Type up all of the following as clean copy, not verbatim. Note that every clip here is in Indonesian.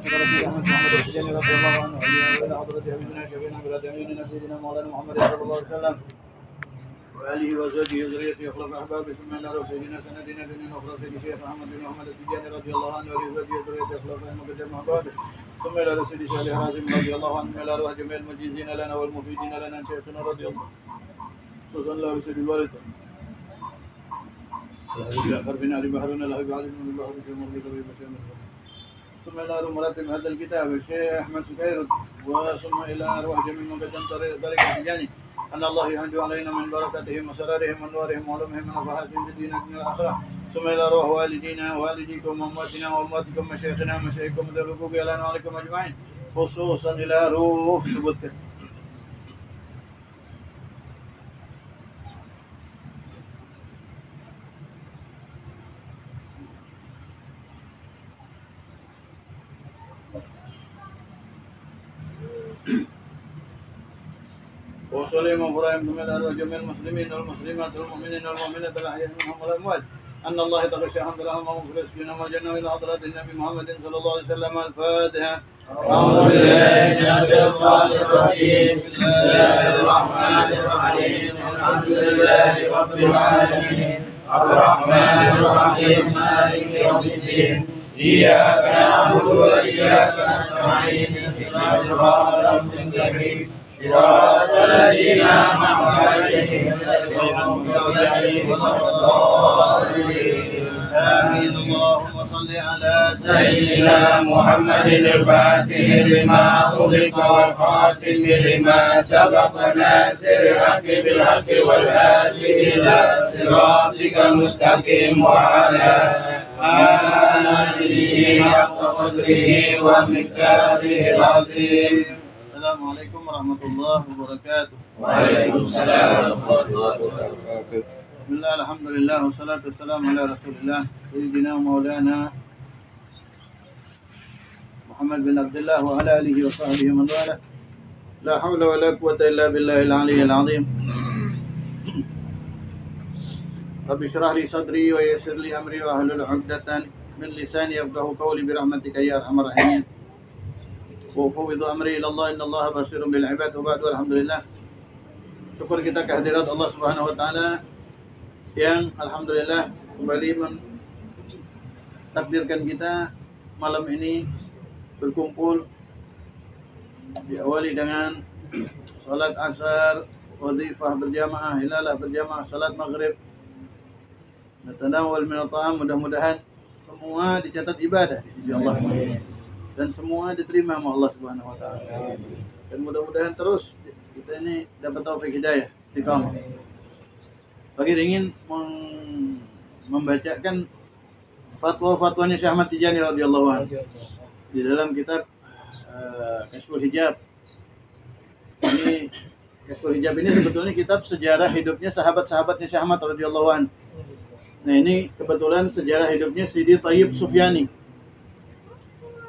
شكر في أحمد محمد السجاني رضي الله عنه إلى حضرة حبيبنا شفينا بلاد أميننا سيدنا مولانا محمد صلى الله عليه وسلم وآله وزوجه وذريته وخلف أحبابه ثم إلى روح سيدنا سندنا دين أخرى سيدنا الشيخ أحمد بن محمد السجاني رضي الله عنه وزوجه وذريته وخلف أحبابه أحبابه ثم إلى روح سيدنا الشيخ حازم رضي الله عنه إلى روح جميع المجيزين لنا والمفيدين لنا شيخنا رضي الله صلى الله عليه وسلم الأخر بن علي بحرنا له بعلم من البحر في مرض وبشام ثم إلى مراتب هذا الكتاب الشيخ أحمد سكير وثم إلى أرواح جميع من قدم طريق التجاني أن الله يهدي علينا من بركاتهم وسرارهم ونورهم وعلومهم ونفحاتهم في الدين والآخرة ثم إلى أرواح والدينا ووالديكم وأمواتنا وأمواتكم مشايخنا ومشايخكم ذوي الحقوق لنا وعليكم أجمعين خصوصا إلى روح سبوتك. وصلي وفرائم ثم إلى أرواح جميع المسلمين والمسلمات والمؤمنين والمؤمنات الأحياء منهم والأموات أن الله يتغشى حمد لهم ومغفر سكينهم وجنة إلى حضرة النبي محمد صلى الله عليه وسلم. الفاتحة. أعوذ بالله من الشيطان الرجيم بسم الله الرحمن الرحيم الحمد لله رب العالمين الرحمن الرحيم مالك يوم الدين إياك نعبد وإياك نستعين اهدنا الصراط المستقيم صراط الذين أنعمت عليهم غير المغضوب عليهم ولا الضالين آمين. اللهم صل على سيدنا محمد الفاتح لما أغلق والخاتم لما سبق ناصر الحق بالحق والهادي إلى صراطك المستقيم وعلى آله حق قدره ومقداره العظيم. السلام عليكم ورحمة الله وبركاته. وعليكم السلام ورحمة الله وبركاته. بسم الله الحمد لله والصلاة والسلام على رسول الله سيدنا ومولانا محمد بن عبد الله وعلى آله وصحبه ومن والاه. لا حول ولا قوة إلا بالله العلي العظيم. رب اشرح لي صدري ويسر لي أمري واحلل عقدة من لساني يفقهوا قولي برحمتك يا أرحم الراحمين. وأفوض أمري إلى الله إن الله بصير بالعباد. وبعد والحمد لله. Syukur kita kehadirat Allah Subhanahu wa taala yang alhamdulillah kembali mentakdirkan kita malam ini berkumpul, diawali dengan salat asar, wazifah berjamaah, hilalah berjamaah, salat maghrib, natanawal min at-ta'am. Mudah-mudahan semua dicatat ibadah di sisi Allah dan semua diterima oleh Allah Subhanahu wa taala. Dan mudah-mudahan terus kita ini dapat taufik hidayah istiqamah. Bagi ingin membacakan fatwa-fatwanya Syekh Ahmad Tijani radhiyallahu anhu di dalam kitab Kashful Hijab. Ini Kashful Hijab ini sebetulnya kitab sejarah hidupnya sahabat-sahabatnya Syekh Ahmad radhiyallahu anhu. Nah, ini kebetulan sejarah hidupnya Sidi Thayyib Sufyani.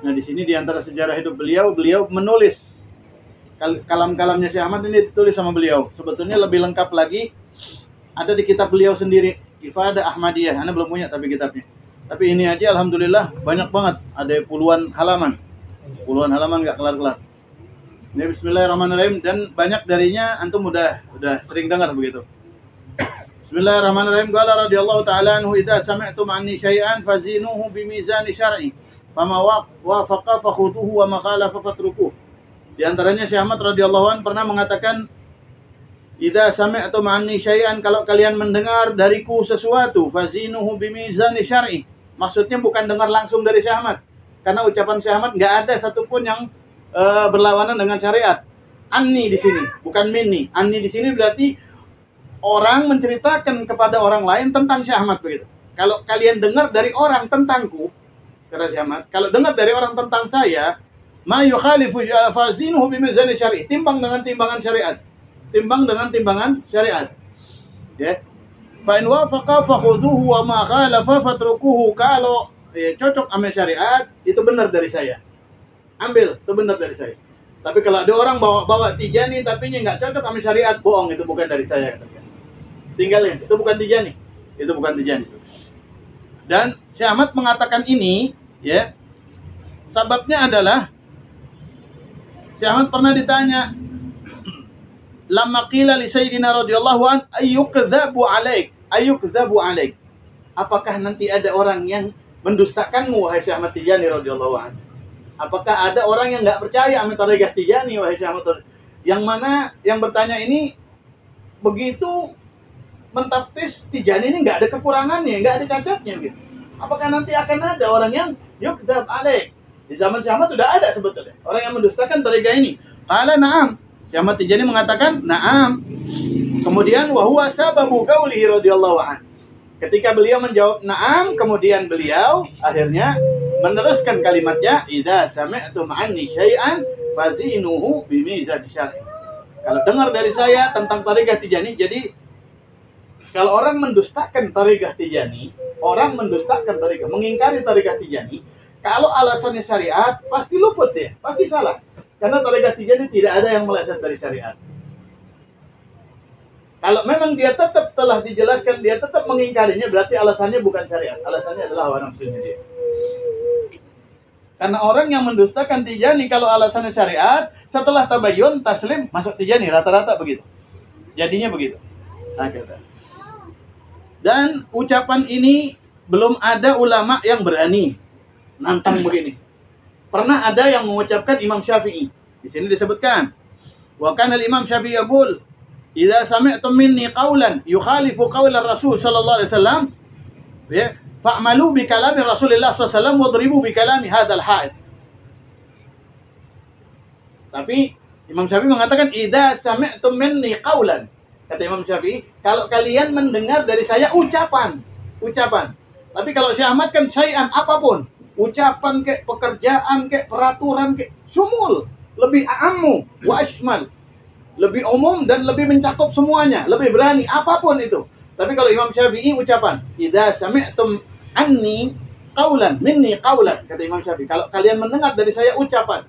Nah, di sini di antara sejarah hidup beliau menulis kalam-kalamnya Syekh Ahmad ini ditulis sama beliau. Sebetulnya lebih lengkap lagi ada di kitab beliau sendiri, Ifadah Ahmadiyah. Ana belum punya tapi kitabnya. Tapi ini aja alhamdulillah banyak banget, ada puluhan halaman. Puluhan halaman enggak kelar-kelar. Ini bismillahirrahmanirrahim dan banyak darinya antum udah sering dengar begitu. Bismillahirrahmanirrahim. Qala radhiyallahu ta'ala anhu idza sami'tum anni syai'an fazinuhu bimizan syar'i. Fama wafaqa fakhuduhu wa ma khalafa fatrukuh. Di antaranya Syekh Ahmad radhiyallahu anhu pernah mengatakan, idza sami'tum anni syai'an, kalau kalian mendengar dariku sesuatu, fazinuhu bimizan syar'i. Maksudnya bukan dengar langsung dari Syekh Ahmad. Karena ucapan Syekh Ahmad enggak ada satupun yang berlawanan dengan syariat. Anni di sini, bukan minni. Anni di sini berarti orang menceritakan kepada orang lain tentang Syekh Ahmad begitu. Kalau kalian dengar dari orang tentangku, kata Syekh Ahmad, kalau dengar dari orang tentang saya, ma yukhalifu fazinuhu bimizan syar'i, timbang dengan timbangan syariat. Timbang dengan timbangan syariat. Ya. Fa in wafaqa fakhuduhu wa ma khalafa fatrukuhu. Kalau cocok sama syariat, itu benar dari saya. Ambil, itu benar dari saya. Tapi kalau ada orang bawa Tijani tapi nggak cocok sama syariat, bohong, itu bukan dari saya. Tinggalin, itu bukan Tijani. Itu bukan Tijani. Dan Syekh Ahmad mengatakan ini, ya, Sababnya adalah Syekh Ahmad pernah ditanya, lamma qila li sayyidina radhiyallahu an ayyukdzabu alaik. Apakah nanti ada orang yang mendustakanmu wahai Syekh Ahmad Tijani radhiyallahu an? Apakah ada orang yang enggak percaya sama Tariqah Tijani wahai Syekh Ahmad? Yang mana yang bertanya ini begitu mentaftis Tijani ini enggak ada kekurangannya, enggak ada cacatnya gitu. Apakah nanti akan ada orang yang yukdzab alaik? Di zaman Syekh Ahmad sudah ada sebetulnya orang yang mendustakan Tariqah ini. Qala na'am. Syekh Ahmad Tijani mengatakan na'am. Kemudian wa huwa sababu qaulihi radhiyallahu an. Ketika beliau menjawab na'am, kemudian beliau akhirnya meneruskan kalimatnya, idza sami'tum anni syai'an fazinuhu bimizan syar'i. Kalau dengar dari saya tentang Tariqah Tijani, jadi kalau orang mendustakan Tariqah Tijani, orang mendustakan Tariqah, mengingkari Tariqah Tijani, kalau alasannya syariat, pasti luput ya, pasti salah. Karena Tariqah Tijani tidak ada yang meleset dari syariat. Kalau memang dia tetap telah dijelaskan, dia tetap mengingkarinya, berarti alasannya bukan syariat. Alasannya adalah hawa nafsunya dia. Karena orang yang mendustakan Tijani, kalau alasannya syariat, setelah tabayyun, taslim, masuk Tijani. Rata-rata begitu. Jadinya begitu. Nah, kata. Dan ucapan ini belum ada ulama yang berani nantang begini. Pernah ada yang mengucapkan Imam Syafi'i. Di sini disebutkan, wa kana al-Imam Syafi'i yaqul, idza sami'tum minni qawlan yukhalifu qawla Rasul sallallahu alaihi wasallam, ya, fa'malu bi kalami Rasulullah sallallahu alaihi wasallam wadribu bi kalami hadzal ha'id. Tapi Imam Syafi'i mengatakan idza sami'tum minni qawlan. Kata Imam Syafi'i, kalau kalian mendengar dari saya ucapan. Tapi kalau Syekh Ahmad kan syai'an apapun, ucapan kek, pekerjaan kek, peraturan kek, sumul, lebih a'ammu wa ashmal. Lebih umum dan lebih mencakup semuanya, lebih berani apapun itu. Tapi kalau Imam Syafi'i ucapan, idza sami'tum anni qaulan minni qaulan, kata Imam Syafi'i, kalau kalian mendengar dari saya ucapan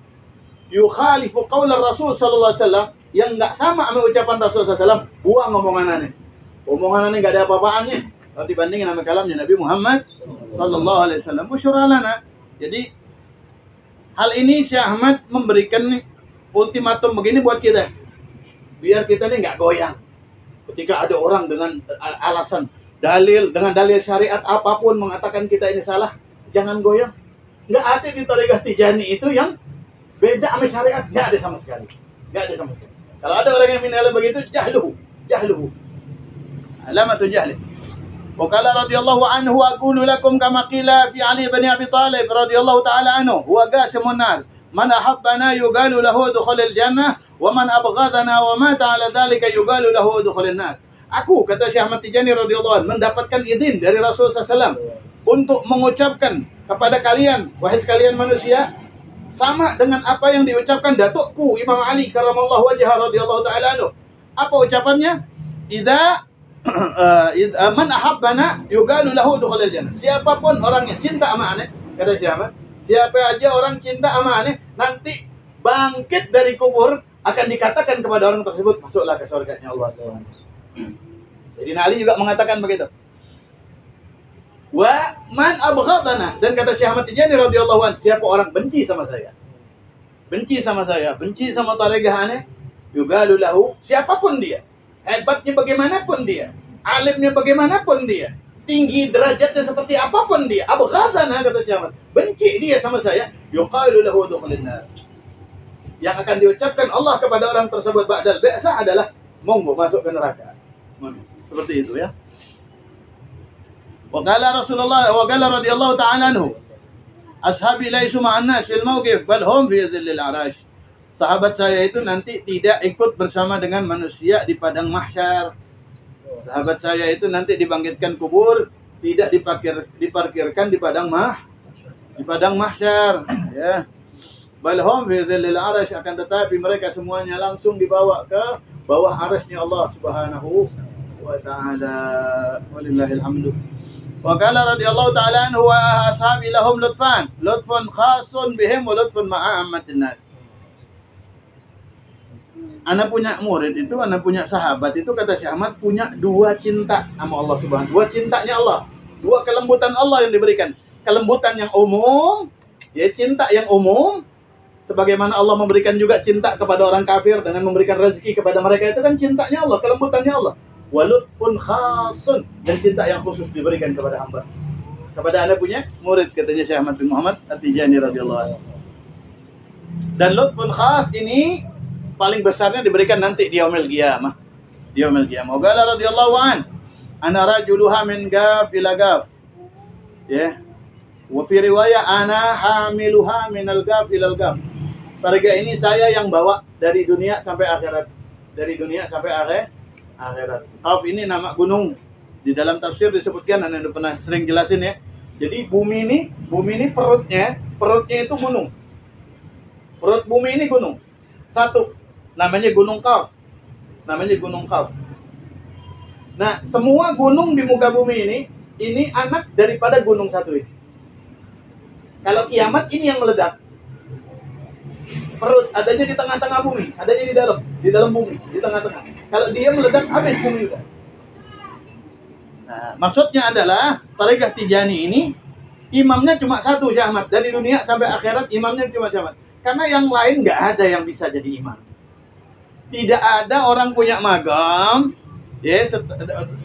yukhalifu qaular Rasul sallallahu alaihi wasallam, yang enggak sama sama ucapan Rasul sallallahu alaihi wasallam, buang omonganannya. Omonganannya enggak ada apa-apaannya kalau dibandingin sama kalamnya Nabi Muhammad sallallahu alaihi wasallam. Busyuralana. Jadi hal ini Syekh Ahmad memberikan ultimatum begini buat kita. Biar kita ini nggak goyang. Ketika ada orang dengan alasan dengan dalil syariat apapun mengatakan kita ini salah, jangan goyang. Nggak ada di Tariqah Tijani itu yang beda sama syariat, nggak ada sama sekali. Kalau ada orang yang menilai begitu, jahluhu. Alamatu jahli. Wa qala radhiyallahu anhu aqulu lakum kama qila fi Ali bin Abi Thalib radhiyallahu ta'ala anhu huwa qasimun nar. Man ahabbana yuqalu lahu dukhulil jannah wa man abghadana wa mata ala dhalika yuqalu lahu dukhulin nar. Aku, kata Syekh Ahmad Tijani radhiyallahu anhu, mendapatkan izin dari Rasul SAW untuk mengucapkan kepada kalian, wahai sekalian manusia, sama dengan apa yang diucapkan datukku Imam Ali karramallahu wajhah radhiyallahu ta'ala anhu. Apa ucapannya? Idza man ahabbana yuqalu lahu dukhulil jannah. Siapapun orang yang cinta sama aneh, kata Syekh Ahmad, siapa aja orang cinta sama aneh, nanti bangkit dari kubur akan dikatakan kepada orang tersebut, masuklah ke surganya Allah SWT. Jadi Ali juga mengatakan begitu. Wa man abghadana, dan kata Syekh Ahmad Tijani radhiyallahu anhu, siapa orang benci sama saya, benci sama Tariqah aneh, yuqalu lahu, siapapun dia, hebatnya bagaimanapun dia, alimnya bagaimanapun dia, tinggi derajatnya seperti apapun dia, abghadana, kata Syekh Ahmad, benci dia sama saya, yuqalu lahu dukhulin nar. Yang akan diucapkan Allah kepada orang tersebut ba'dal bi'sah adalah monggo masuk ke neraka. Seperti itu ya. Wa qala Rasulullah wa qala radhiyallahu ta'ala anhu, ashabi laisu ma'an nas fil mawqif bal hum fi dhillil arash. Sahabat saya itu nanti tidak ikut bersama dengan manusia di padang mahsyar. Sahabat saya itu nanti dibangkitkan kubur, tidak diparkirkan di padang mahsyar, ya. Bal hum fi dhillil arash, akan tetapi mereka semuanya langsung dibawa ke bawah arasy-Nya Allah Subhanahu wa ta'ala. Walillahil hamdu. Wa qala radhiyallahu ta'ala anhu wa ashabi lahum lutfun khasun bihim wa lutfun ma'a ammatin nas. Anak punya murid itu, anak punya sahabat itu, kata Syekh Ahmad, punya dua cinta sama Allah Subhanahu. Dua cintanya Allah, dua kelembutan Allah yang diberikan. Kelembutan yang umum Ya, cinta yang umum, sebagaimana Allah memberikan juga cinta kepada orang kafir dengan memberikan rezeki kepada mereka, itu kan cintanya Allah, kelembutannya Allah. Walutfun khasun, dan cinta yang khusus diberikan kepada hamba. Kepada Anda punya murid, katanya Syekh Ahmad bin Muhammad At-Tijani radhiyallahu anhu. Dan lutfun khas ini paling besarnya diberikan nanti di yaumil qiyamah. Di yaumil qiyamah. Qala radhiyallahu an, ana rajuluha min gaf ila gaf. Ya. Wa fi riwayah ana hamiluha minal gaf ilal gaf. Tariga ini saya yang bawa dari dunia sampai akhirat. Dari dunia sampai akhirat. Gaf ini nama gunung. Di dalam tafsir disebutkan, Anda pernah sering jelasin ya. Jadi bumi ini perutnya itu gunung. Perut bumi ini gunung. Satu, namanya Gunung Qaf. Namanya Gunung Qaf. Nah, semua gunung di muka bumi ini anak daripada gunung satu ini. Kalau kiamat ini yang meledak. Perut adanya di tengah-tengah bumi, adanya di dalam bumi, di tengah-tengah. Kalau dia meledak, habis bumi juga. Nah, maksudnya adalah Tariqah Tijani ini imamnya cuma satu, Syekh Ahmad. Dari dunia sampai akhirat imamnya cuma Syekh Ahmad. Karena yang lain nggak ada yang bisa jadi imam. Tidak ada orang punya magam, ya,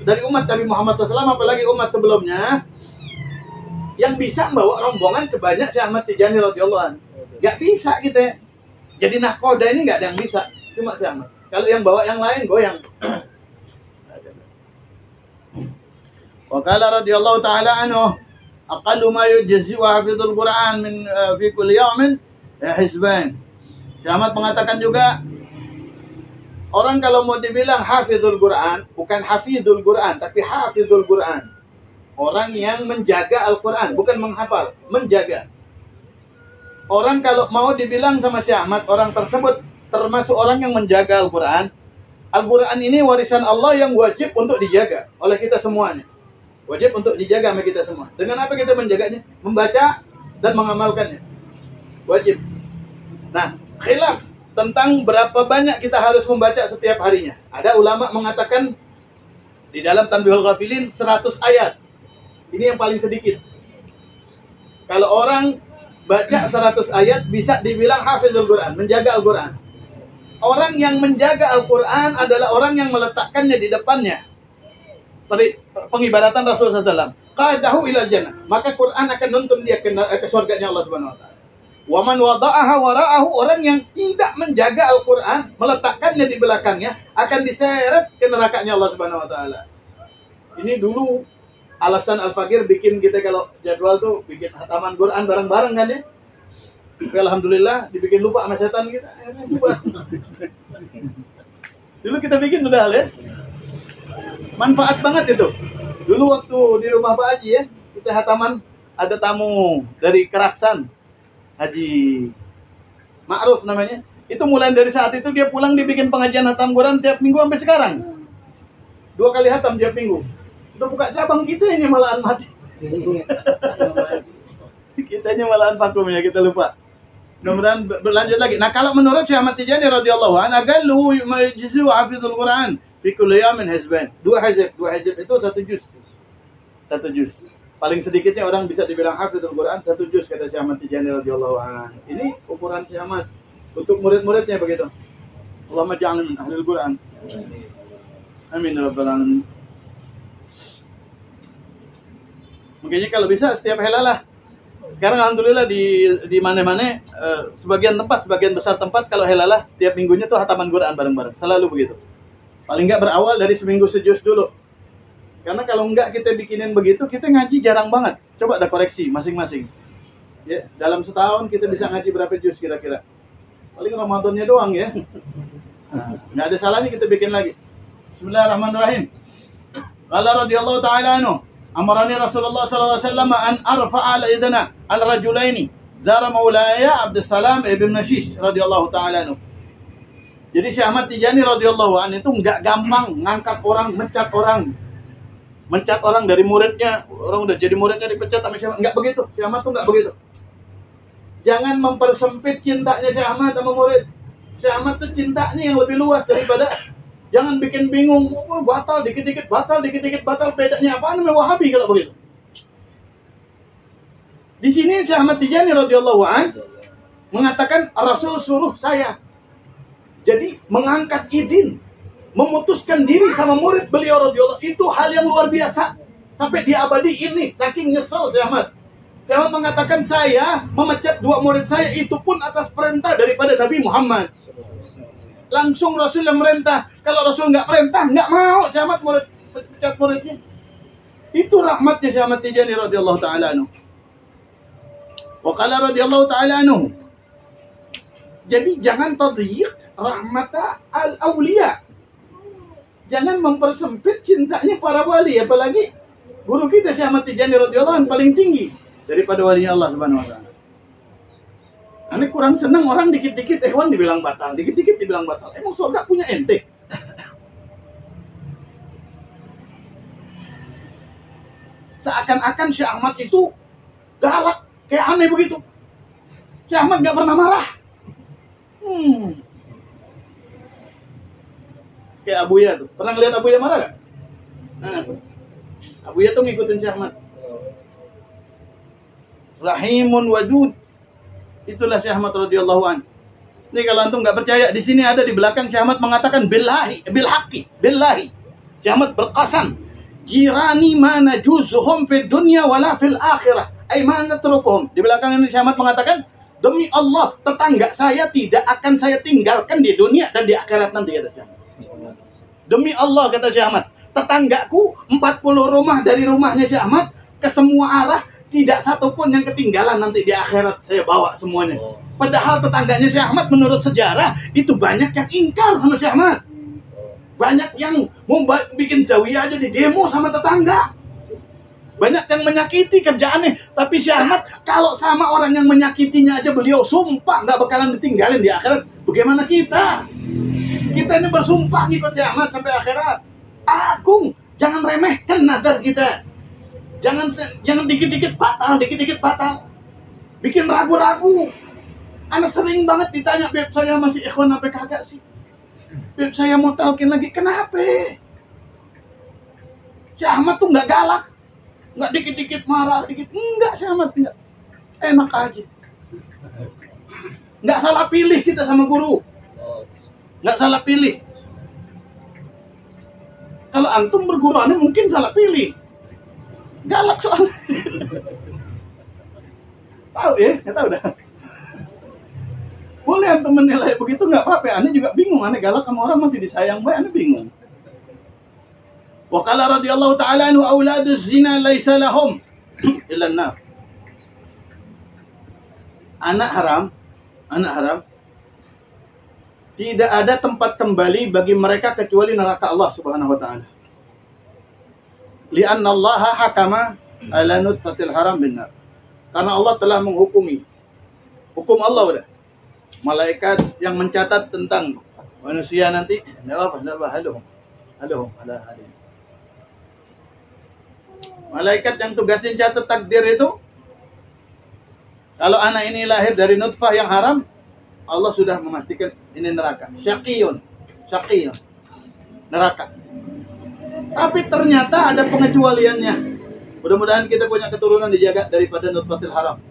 dari umat Nabi Muhammad SAW, apalagi umat sebelumnya, yang bisa membawa rombongan sebanyak Syekh Ahmad Tijani radhiyallahu anhu. Nggak bisa kita. Jadi nahkoda ini nggak ada yang bisa, cuma Syekh Ahmad. Kalau yang bawa yang lain goyang. Wa qala radhiyallahu ta'ala anhu, aqallu ma yujzi'u hafizul Qur'an min fi kulli yawmin hisban. Syekh Ahmad mengatakan juga, orang kalau mau dibilang hafizul Qur'an, bukan hafizul Qur'an, tapi hafizul Qur'an. Orang yang menjaga Al-Quran, bukan menghafal, menjaga. Orang kalau mau dibilang sama Syekh Ahmad, orang tersebut termasuk orang yang menjaga Al-Quran. Al-Quran ini warisan Allah yang wajib untuk dijaga oleh kita semuanya. Wajib untuk dijaga sama kita semua. Dengan apa kita menjaganya? Membaca dan mengamalkannya. Wajib. Nah, khilaf tentang berapa banyak kita harus membaca setiap harinya. Ada ulama mengatakan di dalam Tanbihul Ghafilin 100 ayat. Ini yang paling sedikit. Kalau orang baca 100 ayat bisa dibilang hafizul Quran, menjaga Al-Quran. Orang yang menjaga Al-Quran adalah orang yang meletakkannya di depannya. Pengibaratan Rasulullah SAW. Qadahu ilal jannah. Maka Quran akan nuntun dia ke surganya Allah Subhanahu wa taala. Wa man wada'aha wara'ahu, orang yang tidak menjaga Al-Quran, meletakkannya di belakangnya, akan diseret ke nerakanya Allah Subhanahu wa taala. Ini dulu alasan Al-Fakir bikin kita kalau jadwal tuh bikin hataman Quran bareng-bareng kan ya. Tapi alhamdulillah dibikin lupa sama setan kita. Dulu kita bikin udah ya. Manfaat banget itu. Dulu waktu di rumah Pak Haji ya, kita hataman, ada tamu dari Keraksan, Haji Ma'ruf namanya. Itu mulai dari saat itu dia pulang dibikin pengajian hatam Quran tiap minggu sampai sekarang. 2 kali hatam tiap minggu. Udah buka cabang kita ini malahan mati. Kitanya malahan vakum ya, kita lupa. Mudah-mudahan berlanjut lagi. Nah, kalau menurut Syekh Ahmad Tijani radhiyallahu anhu, agallu yujzu hafizul Quran fi kulli yawmin hizban. 2 hizb itu 1 juz. 1 juz. Paling sedikitnya orang bisa dibilang hafizul Quran 1 juz, kata Syekh Ahmad Tijani radhiyallahu anhu. Ini ukuran Syekh Ahmad untuk murid-muridnya begitu. Allahumma ja'alna min ahlil Quran. Amin ya rabbal alamin. Makanya kalau bisa setiap helalah. Sekarang alhamdulillah di mana-mana sebagian besar tempat kalau helalah setiap minggunya tuh hataman Quran bareng-bareng. Selalu begitu. Paling enggak berawal dari seminggu sejuz dulu. Karena kalau enggak kita bikinin begitu, kita ngaji jarang banget. Coba ada koreksi masing-masing. Ya, dalam setahun kita bisa ngaji berapa juz kira-kira? Paling Ramadannya doang ya. Nah, enggak ada salahnya kita bikin lagi. Bismillahirrahmanirrahim. Qala radhiyallahu ta'ala anhu, amarani Rasulullah sallallahu alaihi wasallam an arfa'a al-idna al-rajulaini zara maulaya Abdussalam ibn Nashish radhiyallahu ta'ala anhu. Jadi Syekh Ahmad Tijani radhiyallahu anhu itu enggak gampang ngangkat orang, mencat orang dari muridnya. Orang udah jadi muridnya dipecat sama Syekh Ahmad. Enggak begitu. Syekh Ahmad tuh enggak begitu. Jangan mempersempit cintanya Syekh Ahmad sama murid. Syekh Ahmad tuh cintanya yang lebih luas daripada. Jangan bikin bingung, batal dikit-dikit, batal. Bedanya apa? Namanya Wahabi kalau begitu. Di sini Syekh Ahmad Tijani radhiyallahu an mengatakan Rasul suruh saya. Jadi mengangkat idin, memutuskan diri sama murid beliau radhiyallahu itu hal yang luar biasa. Sampai di abadi ini saking nyesel Syekh Ahmad. Syekh Ahmad mengatakan saya memecat 2 murid saya itu pun atas perintah daripada Nabi Muhammad. Langsung Rasul yang merintah. Kalau Rasul nggak perintah, nggak mau Syekh Ahmad pecat muridnya. Itu rahmatnya Syekh Ahmad Tijani radhiyallahu taala anhu. Wa qala radhiyallahu taala anhu. Jadi jangan tadhiq rahmata al-awliya. Jangan mempersempit cintanya para wali, apalagi guru kita Syekh Ahmad Tijani radhiyallahu anhu paling tinggi daripada walinya Allah Subhanahu wa taala. Ane kurang senang orang dikit-dikit ikhwan dibilang batal, dikit-dikit dibilang batal. Emang surga punya ente? Seakan-akan Syekh Ahmad itu galak, kayak aneh begitu. Syekh Ahmad gak pernah marah. Kayak Abuya tuh. Pernah ngeliat Abuya marah gak? Nah, Abuya tuh ngikutin Syekh Ahmad. Rahimun wadud. Itulah Syekh Ahmad radhiyallahu an. Ini kalau antum nggak percaya, di sini ada di belakang Syekh Ahmad mengatakan billahi, bil haqqi, billahi. Syekh Ahmad berqasam, jirani ma najuzuhum fid dunya wala fil akhirah. Ai ma natrukuhum. Di belakang ini Syekh Ahmad mengatakan, demi Allah, tetangga saya tidak akan saya tinggalkan di dunia dan di akhirat nanti, kata Syekh Ahmad. Demi Allah, kata Syekh Ahmad, tetanggaku 40 rumah dari rumahnya Syekh Ahmad ke semua arah, tidak satu pun yang ketinggalan nanti di akhirat, saya bawa semuanya. Padahal tetangganya Syekh Ahmad menurut sejarah itu banyak yang ingkar sama Syekh Ahmad. Banyak yang mau bikin zawiyah aja di demo sama tetangga. Banyak yang menyakiti kerjaannya. Tapi Syekh Ahmad kalau sama orang yang menyakitinya aja beliau sumpah nggak bakalan ditinggalin di akhirat. Bagaimana kita? Kita ini bersumpah ngikut Syekh Ahmad sampai akhirat. Agung, jangan remehkan nazar kita. Jangan dikit-dikit batal, dikit-dikit batal. Bikin ragu-ragu. Anak sering banget ditanya, Beb, saya masih ikhwan apa kagak sih? Beb, saya mau talkin lagi. Kenapa? Syekh Ahmad tuh nggak galak. Nggak dikit-dikit marah, dikit. Enggak, Syekh Ahmad enggak. Enak aja. Nggak salah pilih kita sama guru. Nggak salah pilih. Kalau antum berguru aneh mungkin salah pilih. Galak soalnya. Tahu ya? Nggak tahu dah. Boleh antum menilai begitu nggak apa-apa. Aneh juga bingung. Aneh galak sama orang masih disayang baik. Aneh bingung. Wa qala radhiyallahu ta'ala anhu auladuz zina laisa lahum illa an-nar. Anak haram tidak ada tempat kembali bagi mereka kecuali neraka Allah Subhanahu wa taala. Li'anna Allah hakama ala nutfatil haram binnar. Karena Allah telah menghukumi. Hukum Allah udah. Malaikat yang mencatat tentang manusia nanti, halo. Malaikat yang tugasnya catat takdir itu, kalau anak ini lahir dari nutfah yang haram, Allah sudah memastikan ini neraka. Syaqiyun. Neraka. Tapi ternyata ada pengecualiannya. Mudah-mudahan kita punya keturunan dijaga daripada nutfatil haram.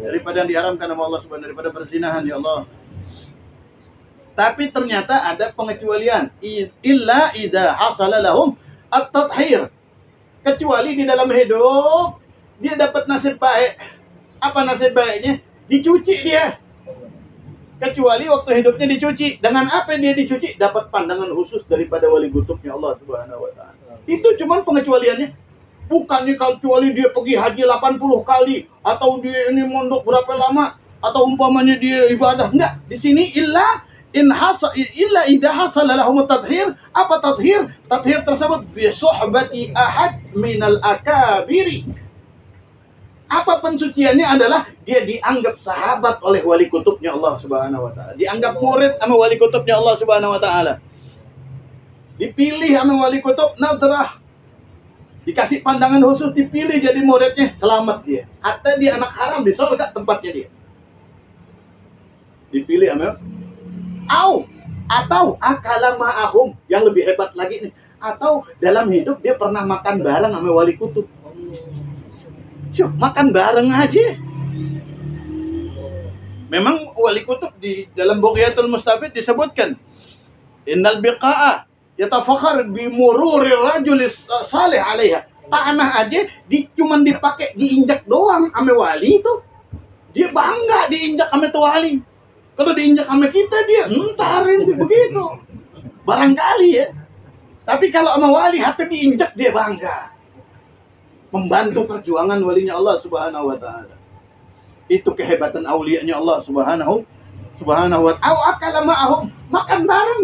Daripada yang diharamkan sama Allah Subhanahu, daripada perzinahan ya Allah. Tapi ternyata ada pengecualian. Illa idza hasala lahum at-tathhir. Kecuali di dalam hidup dia dapat nasib baik. Apa nasib baiknya? Dicuci dia. Kecuali waktu hidupnya dicuci. Dengan apa dia dicuci? Dapat pandangan khusus daripada wali kutubnya Allah Subhanahu wa taala. Itu cuman pengecualiannya. Bukannya kecuali dia pergi haji 80 kali atau dia ini mondok berapa lama atau umpamanya dia ibadah. Enggak. Di sini illa idza hasala lahum at-tathhir. Apa tathhir? Tathhir tersebut bi suhbati ahad minal akabiri. Apa pensuciannya adalah dia dianggap sahabat oleh wali kutubnya Allah Subhanahu wa taala. Dianggap murid sama wali kutubnya Allah Subhanahu wa taala. Dipilih sama wali kutub nadrah. Dikasih pandangan khusus, dipilih jadi muridnya, selamat dia. Hatta dia anak haram di surga tempatnya dia. Dipilih sama atau akala ma'ahum, yang lebih hebat lagi nih. Atau dalam hidup dia pernah makan bareng sama wali kutub. Syuh, makan bareng aja. Memang wali kutub di dalam Bughyatul Mustafid disebutkan, innal biqa'a yatafakhar bi mururi rajul salih 'alaiha. Tanah aja cuman dipakai diinjak doang ame wali itu. Dia bangga diinjak ame tuh wali. Kalau diinjak ame kita dia entarin begitu. Barangkali ya. Tapi kalau sama wali hati diinjak dia bangga. Membantu perjuangan walinya Allah Subhanahu wa taala. Itu kehebatan aulianya Allah Subhanahu wa ta'ala. Makan bareng.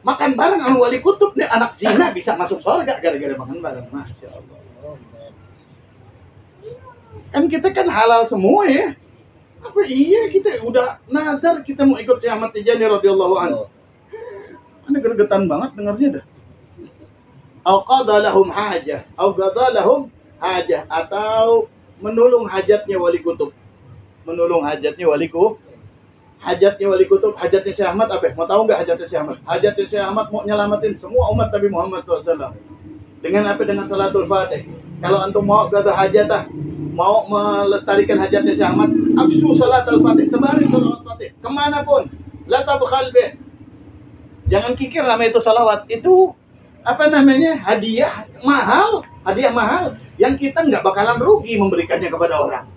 Makan bareng sama wali kutub nih, anak zina bisa masuk surga gara-gara makan bareng. Masya Allah. Kan kita kan halal semua ya. Apa iya kita udah nazar kita mau ikut Syekh Ahmad Tijani radhiyallahu anhu. Ini gregetan banget dengarnya dah. Au qada lahum hajah, au qada lahum hajah, atau menolong hajatnya wali kutub. Menolong hajatnya wali kutub. Hajatnya wali kutub, hajatnya Syekh Ahmad apa? Mau tahu nggak hajatnya Syekh Ahmad? Hajatnya Syekh Ahmad mau nyelamatin semua umat Nabi Muhammad SAW. Dengan apa? Dengan salatul fatih. Kalau antum mau gada hajatah, mau melestarikan hajatnya Syekh Ahmad, afsu salatul fatih, sebarin salatul fatih kemanapun. La tabkhal bih. Jangan kikir nama itu salawat. Itu apa namanya? Hadiah mahal yang kita nggak bakalan rugi memberikannya kepada orang.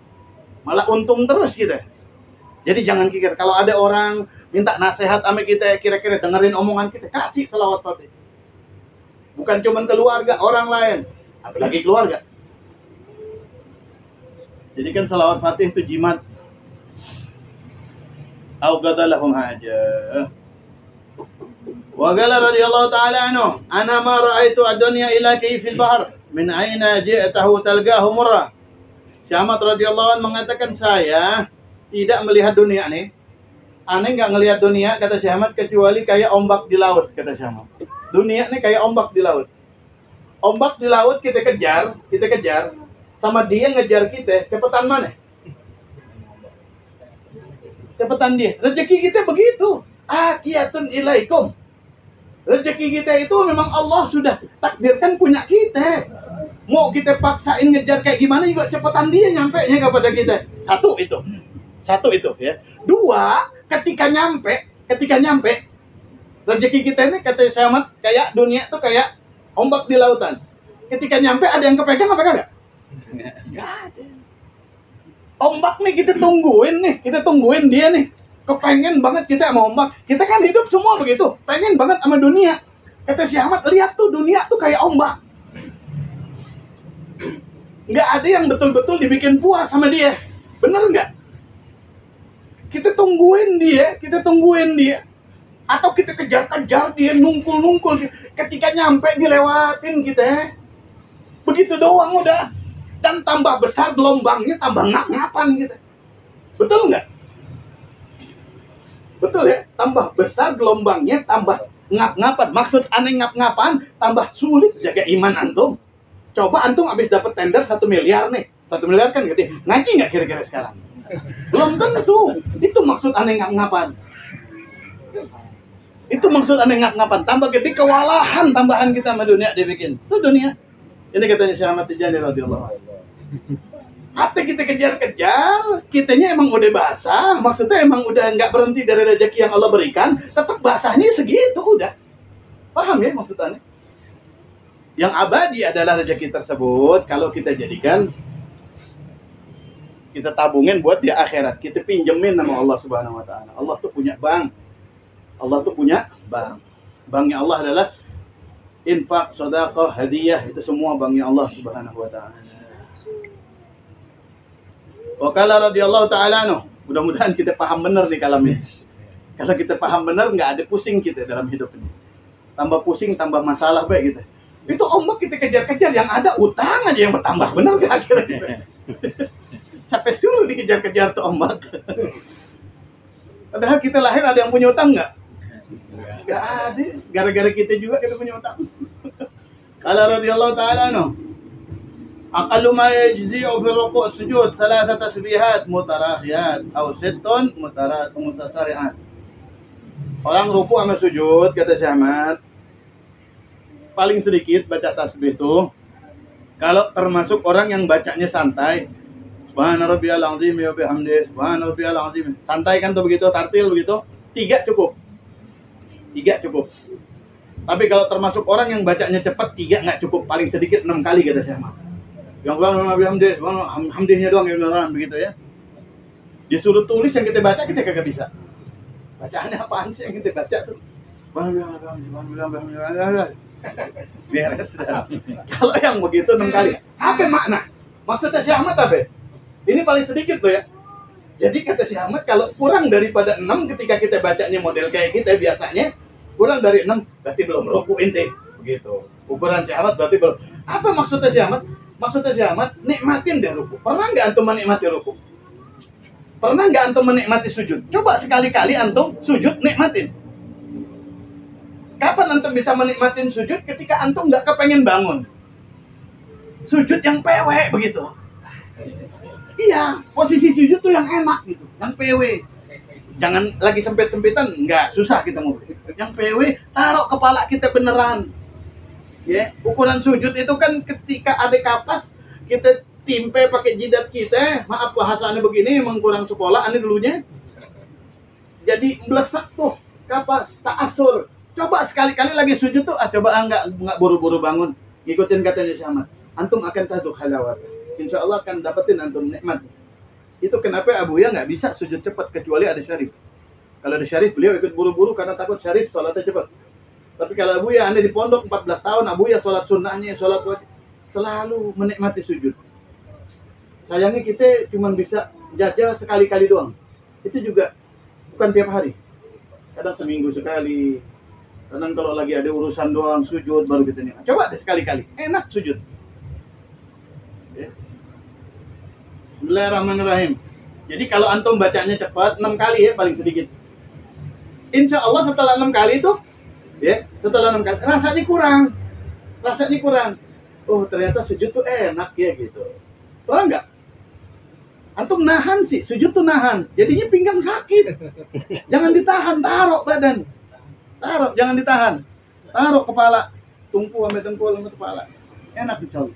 Malah untung terus kita. Jadi jangan kikir kalau ada orang minta nasihat sama kita, kira-kira dengerin omongan kita, kasih salawat fatih. Bukan cuma keluarga, orang lain, apalagi keluarga. Jadi kan salawat fatih itu jimat. Au qadalahum hajah. Wa qala radhiyallahu ta'ala anhu, ana ma ra'aitu ad-dunya ila kayfil bahr min aina ji'tahu talqahu murra. Syekh Ahmad radhiyallahu anhu mengatakan, saya tidak melihat dunia nih. Aneh nggak ngelihat dunia, kata Syekh Ahmad, kecuali kayak ombak di laut, kata Syekh Ahmad. Dunia nih kayak ombak di laut. Ombak di laut kita kejar, sama dia ngejar kita, cepetan mana? Cepetan dia. Rezeki kita begitu. Akiyatun ilaikum. Rezeki kita itu memang Allah sudah takdirkan punya kita. Mau kita paksain ngejar kayak gimana juga cepetan dia nyampe nya kepada kita. Satu itu ya. Dua, ketika nyampe rezeki kita ini kata Syekh Ahmad kayak dunia tuh kayak ombak di lautan. Ketika nyampe ada yang kepegang apa enggak? Enggak ada. Ombak nih kita tungguin dia nih. Kepengen banget kita sama ombak. Kita kan hidup semua begitu. Pengen banget sama dunia. Kata Syekh Ahmad, lihat tuh dunia tuh kayak ombak. Nggak ada yang betul-betul dibikin puas sama dia. Bener nggak? Kita tungguin dia. Atau kita kejar-kejar dia, nungkul. Ketika nyampe dilewatin kita. Begitu doang udah. Dan tambah besar gelombangnya, tambah ngap-ngapan kita. Betul nggak? Betul ya, tambah besar gelombangnya, tambah ngap-ngapan. Maksud aneh ngap-ngapan, tambah sulit jaga iman antum. Coba antum habis dapat tender 1 miliar nih. 1 miliar kan gede. Ngaji nggak kira-kira sekarang? Belum tentu. Itu maksud aneh ngap-ngapan. Tambah gede kewalahan tambahan kita sama dunia dia bikin. Itu dunia. Ini katanya Syekh Ahmad Tijani radhiyallahu anhu. Hati kita kejar-kejar, kitanya emang udah basah, maksudnya emang udah nggak berhenti dari rezeki yang Allah berikan, tetap basahnya segitu udah. Paham ya maksudnya? Yang abadi adalah rezeki tersebut kalau kita jadikan, kita tabungin buat di akhirat, kita pinjemin sama Allah Subhanahu wa taala. Allah tuh punya bank. Banknya Allah adalah infak, sedekah, hadiah, itu semua banknya Allah Subhanahu wa taala. Wa qala radhiyallahu ta'ala anhu. Mudah-mudahan kita paham benar nih kalam ini. Kalau kita paham benar, nggak ada pusing kita dalam hidup ini. Tambah pusing, tambah masalah baik gitu. Itu ombak kita kejar-kejar, yang ada utang aja yang bertambah. Benar nggak akhirnya? Sampai suruh dikejar-kejar tuh ombak. Padahal kita lahir ada yang punya utang nggak? Nggak ada. Gara-gara kita juga kita punya utang. Qala radhiyallahu ta'ala anhu. Aqallu ma yajzi'u fi ruku' sujud 3 tasbihat mutarakhiyat atau 6 mutasari'at. Orang ruku' sama sujud kata Syekh Ahmad paling sedikit baca tasbih itu Kalau termasuk orang yang bacanya santai, Subhana rabbiyal azim wa bihamdihi, Subhana rabbiyal azim. Santai kan tuh begitu, tartil begitu. 3 cukup. 3 cukup. Tapi kalau termasuk orang yang bacanya cepat, 3 nggak cukup. Paling sedikit 6 kali kata Syekh Ahmad. Yang Subhana bihamdihi, hamdihnya doang yang begitu ya. Disuruh tulis yang kita baca, kita kagak bisa. Bacaannya apaan sih yang kita baca tuh? Beres. Kalau yang begitu 6 kali, apa makna? Maksudnya Syekh Ahmad apa? Ini paling sedikit tuh ya. Jadi kata Syekh Ahmad, kalau kurang daripada 6 ketika kita bacanya model kayak kita biasanya, kurang dari 6 berarti belum ruku ente. Begitu. Ukuran Syekh Ahmad berarti belum. Apa maksudnya Syekh Ahmad? Maksudnya Syekh Ahmad, nikmatin deh ruku. Pernah nggak antum menikmati ruku? Pernah nggak antum menikmati sujud? Coba sekali-kali antum sujud nikmatin. Kapan antum bisa menikmatin sujud? Ketika antum nggak kepengen bangun. Sujud yang pewek begitu. Iya, posisi sujud tuh yang enak gitu, yang PW. Jangan lagi sempit-sempitan, enggak, susah kita mau. Yang PW, taruh kepala kita beneran. Ya, ukuran sujud itu kan ketika ada kapas, kita timpe pakai jidat kita, maaf bahasanya begini, emang kurang sekolah, ini dulunya. Jadi melesak tuh, kapas, ta'asur. Coba sekali-kali lagi sujud tuh, coba enggak buru-buru bangun. Ngikutin katanya Syekh Ahmad. Antum akan taduk halawat. Insya Allah akan dapetin antum nikmat. Itu kenapa Abu Ya nggak bisa sujud cepat kecuali ada syarif. Kalau ada syarif beliau ikut buru-buru karena takut syarif sholatnya cepat. Tapi kalau Abu Ya anda di pondok 14 tahun, Abu Ya sholat sunnahnya, sholat wajib, selalu menikmati sujud. Sayangnya kita cuma bisa jajal sekali-kali doang. Itu juga bukan tiap hari. Kadang seminggu sekali. Kadang kalau lagi ada urusan doang sujud baru kita nih. Coba deh sekali-kali. Enak sujud. Ya. Bismillahirrahmanirrahim. Jadi kalau antum bacanya cepat 6 kali ya paling sedikit. Insya Allah setelah 6 kali itu ya, setelah 6 kali rasanya kurang. Rasanya kurang. Oh, ternyata sujud tuh enak ya gitu. Tahu enggak? Antum nahan sih, sujud tuh nahan. Jadinya pinggang sakit. Jangan ditahan, taruh badan. Taruh, jangan ditahan. Taruh kepala, tumpu sampai dengkul sampai kepala. Enak dicol.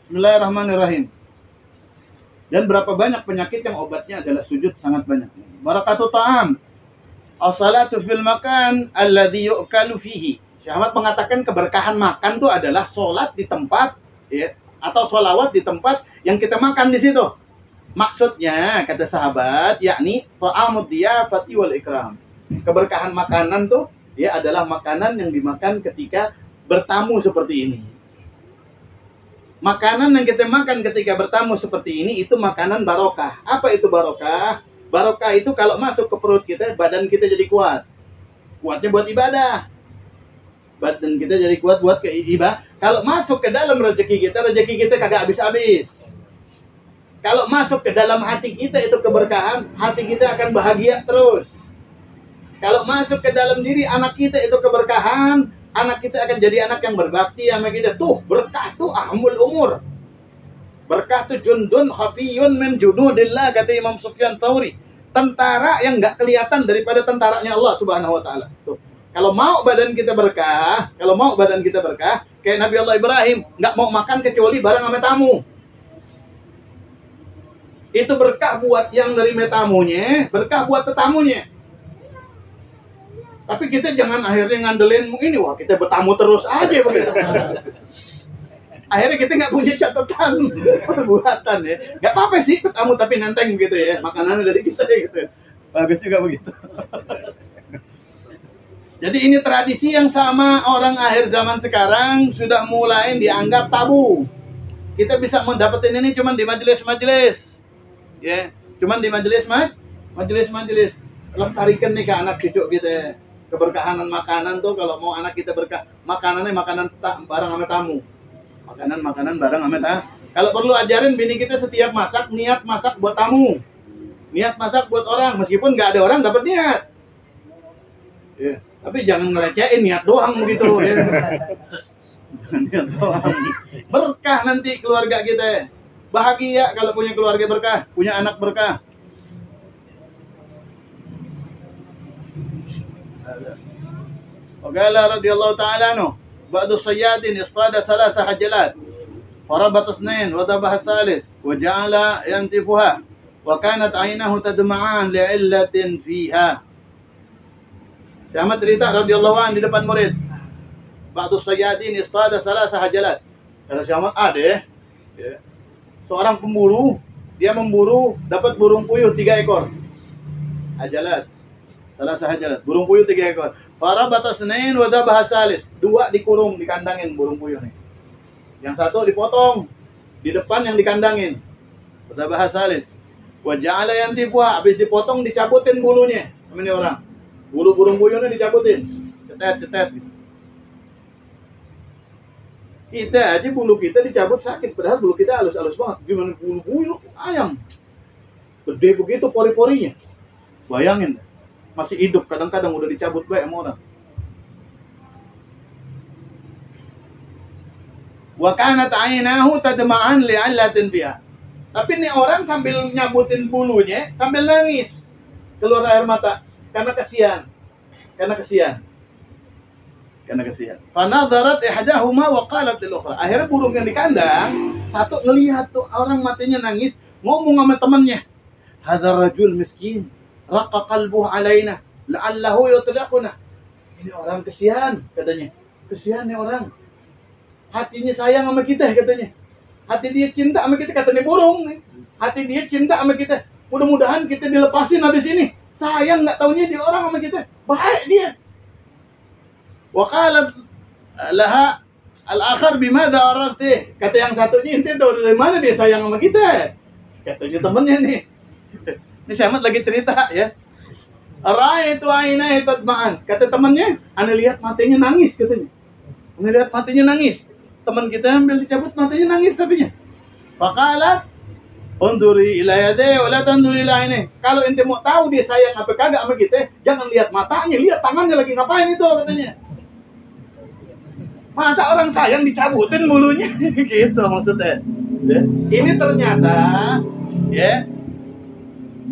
Bismillahirrahmanirrahim. Dan berapa banyak penyakit yang obatnya adalah sujud, sangat banyak. Barakatuh ta'am. As-salatu fil makan alladhi yu'kalu fihi. Syekh Ahmad mengatakan keberkahan makan itu adalah sholat di tempat ya, atau sholawat di tempat yang kita makan di situ. Maksudnya kata sahabat, yakni ta'amud diyafati wal ikram. Keberkahan makanan tuh ya adalah makanan yang dimakan ketika bertamu seperti ini. Makanan yang kita makan ketika bertamu seperti ini itu makanan barokah. Apa itu barokah? Barokah itu kalau masuk ke perut kita, badan kita jadi kuat. Kuatnya buat ibadah. Badan kita jadi kuat buat ibadah. Kalau masuk ke dalam rezeki kita kagak habis-habis. Kalau masuk ke dalam hati kita itu keberkahan, hati kita akan bahagia terus. Kalau masuk ke dalam diri anak kita itu keberkahan, anak kita akan jadi anak yang berbakti sama kita. Tuh, berkah tuh ahmul umur. Berkah tuh jundun khafiyun min junudillah, kata Imam Sufyan Tsauri. Tentara yang nggak kelihatan daripada tentaranya Allah Subhanahu wa taala. Tuh. Kalau mau badan kita berkah, kayak Nabi Allah Ibrahim, nggak mau makan kecuali bareng sama tamu. Itu berkah buat yang nerima tamunya, berkah buat tetamunya. Tapi kita jangan akhirnya ngandelin ini, wah kita bertamu terus aja begitu. Akhirnya kita nggak punya catatan perbuatan ya. Nggak apa-apa sih bertamu tapi nenteng gitu ya. Makanannya dari kita gitu. Bagus juga begitu. Jadi ini tradisi yang sama orang akhir zaman sekarang sudah mulai dianggap tabu. Kita bisa mendapatkan ini cuma di majelis-majelis. Ya, cuma di majelis-majelis. Lestarikan nih ke anak cucu kita. Keberkahan makanan tuh kalau mau anak kita berkah, makanannya makanan bareng sama tamu. Makanan bareng sama tamu. Kalau perlu ajarin bini kita setiap masak, niat masak buat tamu. Niat masak buat orang, meskipun nggak ada orang dapat niat. Ya, tapi jangan ngelecehin niat doang begitu ya. Niat doang. Berkah nanti keluarga kita. Bahagia kalau punya keluarga berkah, punya anak berkah. Waqala radhiyallahu ta'ala anhu, بعض الصياد اصطاد 3 حجلات فربط 2 وذبح الثالث وجعل ينتفها وكانت عيناه تدمعان لعلة فيها. Syekh Ahmad cerita radhiyallahu an di depan murid. Ba'du sayyadin istada 3 hajalat. Kata Syekh Ahmad, ya. Seorang pemburu, dia memburu dapat burung puyuh 3 ekor. Hajalat. 3 hajalat. Burung puyuh 3 ekor. Para batas nain wadah bahasalis. 2 dikurung, dikandangin burung puyuh nih. Yang 1 dipotong. Di depan yang dikandangin. Wadah bahasalis. Waja'ala yantibuha. Habis dipotong dicabutin bulunya. Ini orang. Bulu burung puyuhnya dicabutin. Cetet. Kita aja bulu kita dicabut sakit. Padahal bulu kita halus-halus banget. Gimana bulu puyuh ayam. Gede begitu pori-porinya. Bayangin. Masih hidup. Kadang-kadang udah dicabut baik sama orang. Wa kanat aynahu tadma'an li'allatin fiha. Tapi nih orang sambil nyabutin bulunya, sambil nangis. Keluar air mata. Karena kasihan. Fanadharat ihdahuma wa qalat lil ukhra. Akhirnya burung yang di kandang, satu ngelihat tuh orang matinya nangis, ngomong sama temannya. Hadzal rajul miskin, raqqa qalbuhu alaina, la'allahu yutlaquna. Ini orang kasihan katanya. Kasihan nih orang. Hatinya sayang sama kita katanya. Hati dia cinta sama kita katanya burung nih. Hati dia cinta sama kita. Mudah-mudahan kita dilepasin habis ini. Sayang nggak taunya dia orang sama kita. Baik dia. Wa qalat laha al-akhar bimada arafti. Kata yang satunya, ente tahu dari mana dia sayang sama kita? Katanya temennya nih. Ini Syekh Ahmad lagi cerita ya. Ra'aitu ainaihi tadma'an. Kata temennya, ana lihat matanya nangis katanya. Ana lihat matanya nangis. Teman kita ambil dicabut matanya nangis tapinya. Faqalat unduri ila yadayhi wa la tanduri ila ainihi. Kalau ente mau tahu dia sayang apa kagak sama kita, jangan lihat matanya, lihat tangannya lagi ngapain itu katanya. Masa orang sayang dicabutin bulunya? Gitu maksudnya. Ini ternyata ya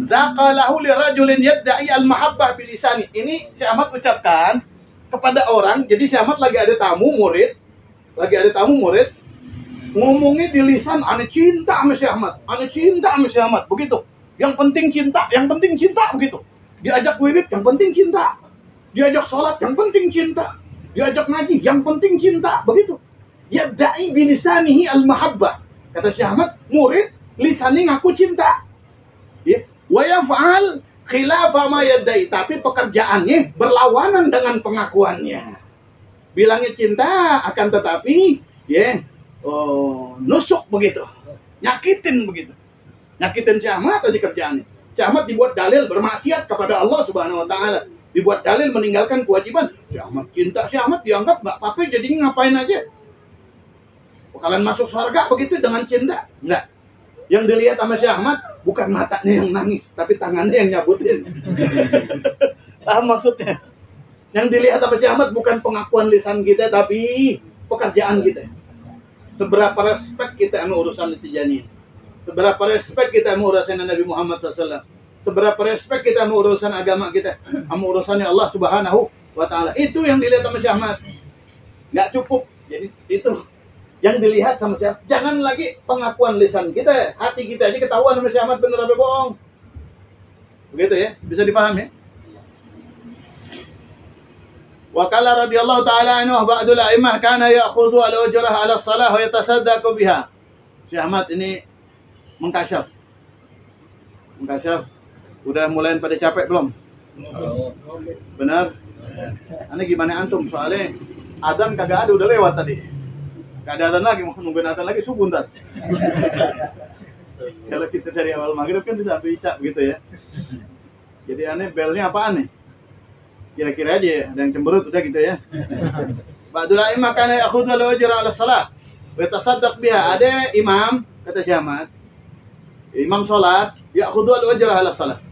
zaqalahu li rajulin yad'i al-mahabbah bil lisani. Ini Syekh Ahmad ucapkan kepada orang. Jadi Syekh Ahmad lagi ada tamu murid, ngomongnya di lisan, ane cinta sama Syekh Ahmad, begitu. Yang penting cinta, begitu. Diajak wirid, yang penting cinta. Diajak sholat, yang penting cinta. Diajak ngaji, yang penting cinta, begitu. Yadda'i bilisanihi al-mahabbah. Kata Syekh Ahmad, murid lisannya ngaku cinta. Ya. Wa yaf'al khilafa ma yadda'i, tapi pekerjaannya berlawanan dengan pengakuannya. Bilangnya cinta, akan tetapi ya nusuk begitu, nyakitin begitu, nyakitin Syekh Ahmad aja kerjaannya. Syekh Ahmad dibuat dalil bermaksiat kepada Allah Subhanahu Wa Taala, dibuat dalil meninggalkan kewajiban. Syekh Ahmad cinta, Syekh Ahmad dianggap nggak apa-apa, jadinya ngapain aja. Kalian masuk surga begitu dengan cinta, enggak. Yang dilihat sama Syekh Ahmad bukan matanya yang nangis, tapi tangannya yang nyabutin. Paham maksudnya? Yang dilihat sama Syekh Ahmad bukan pengakuan lisan kita, tapi pekerjaan kita. Seberapa respect kita sama urusan Tijaniyah. Seberapa respect kita sama urusan Nabi Muhammad SAW. Seberapa respect kita sama urusan agama kita. Sama urusannya Allah Subhanahu Wa Ta'ala. Itu yang dilihat sama Syekh Ahmad. Nggak cukup. Jadi itu yang dilihat sama Syekh Ahmad. Jangan lagi pengakuan lisan kita. Hati kita aja ketahuan sama Syekh Ahmad bener apa bohong. Begitu ya. Bisa dipahami ya? Wa qala radhiyallahu ta'ala anhu ba'dul a'immah kana ya'khudhu al-ujrah 'ala as-salah wa yatasaddaqu biha. Syekh Ahmad ini mengkasyaf. Udah mulai pada capek belum? Benar? Ini gimana antum? Soalnya adzan kagak ada, udah lewat tadi. Gak ada adzan lagi, mau nungguin adzan lagi subuh ntar. Kalau kita dari awal maghrib kan bisa sampai isya begitu ya. Jadi aneh belnya apaan nih? Kira-kira aja ada yang cemberut udah gitu ya. Ba'dul a'immah kana ya'khudhu al-ujra 'ala shalah wa yatasaddaq biha. Ada imam kata Syekh Ahmad, imam salat ya'khudhu al-ujra 'ala shalah.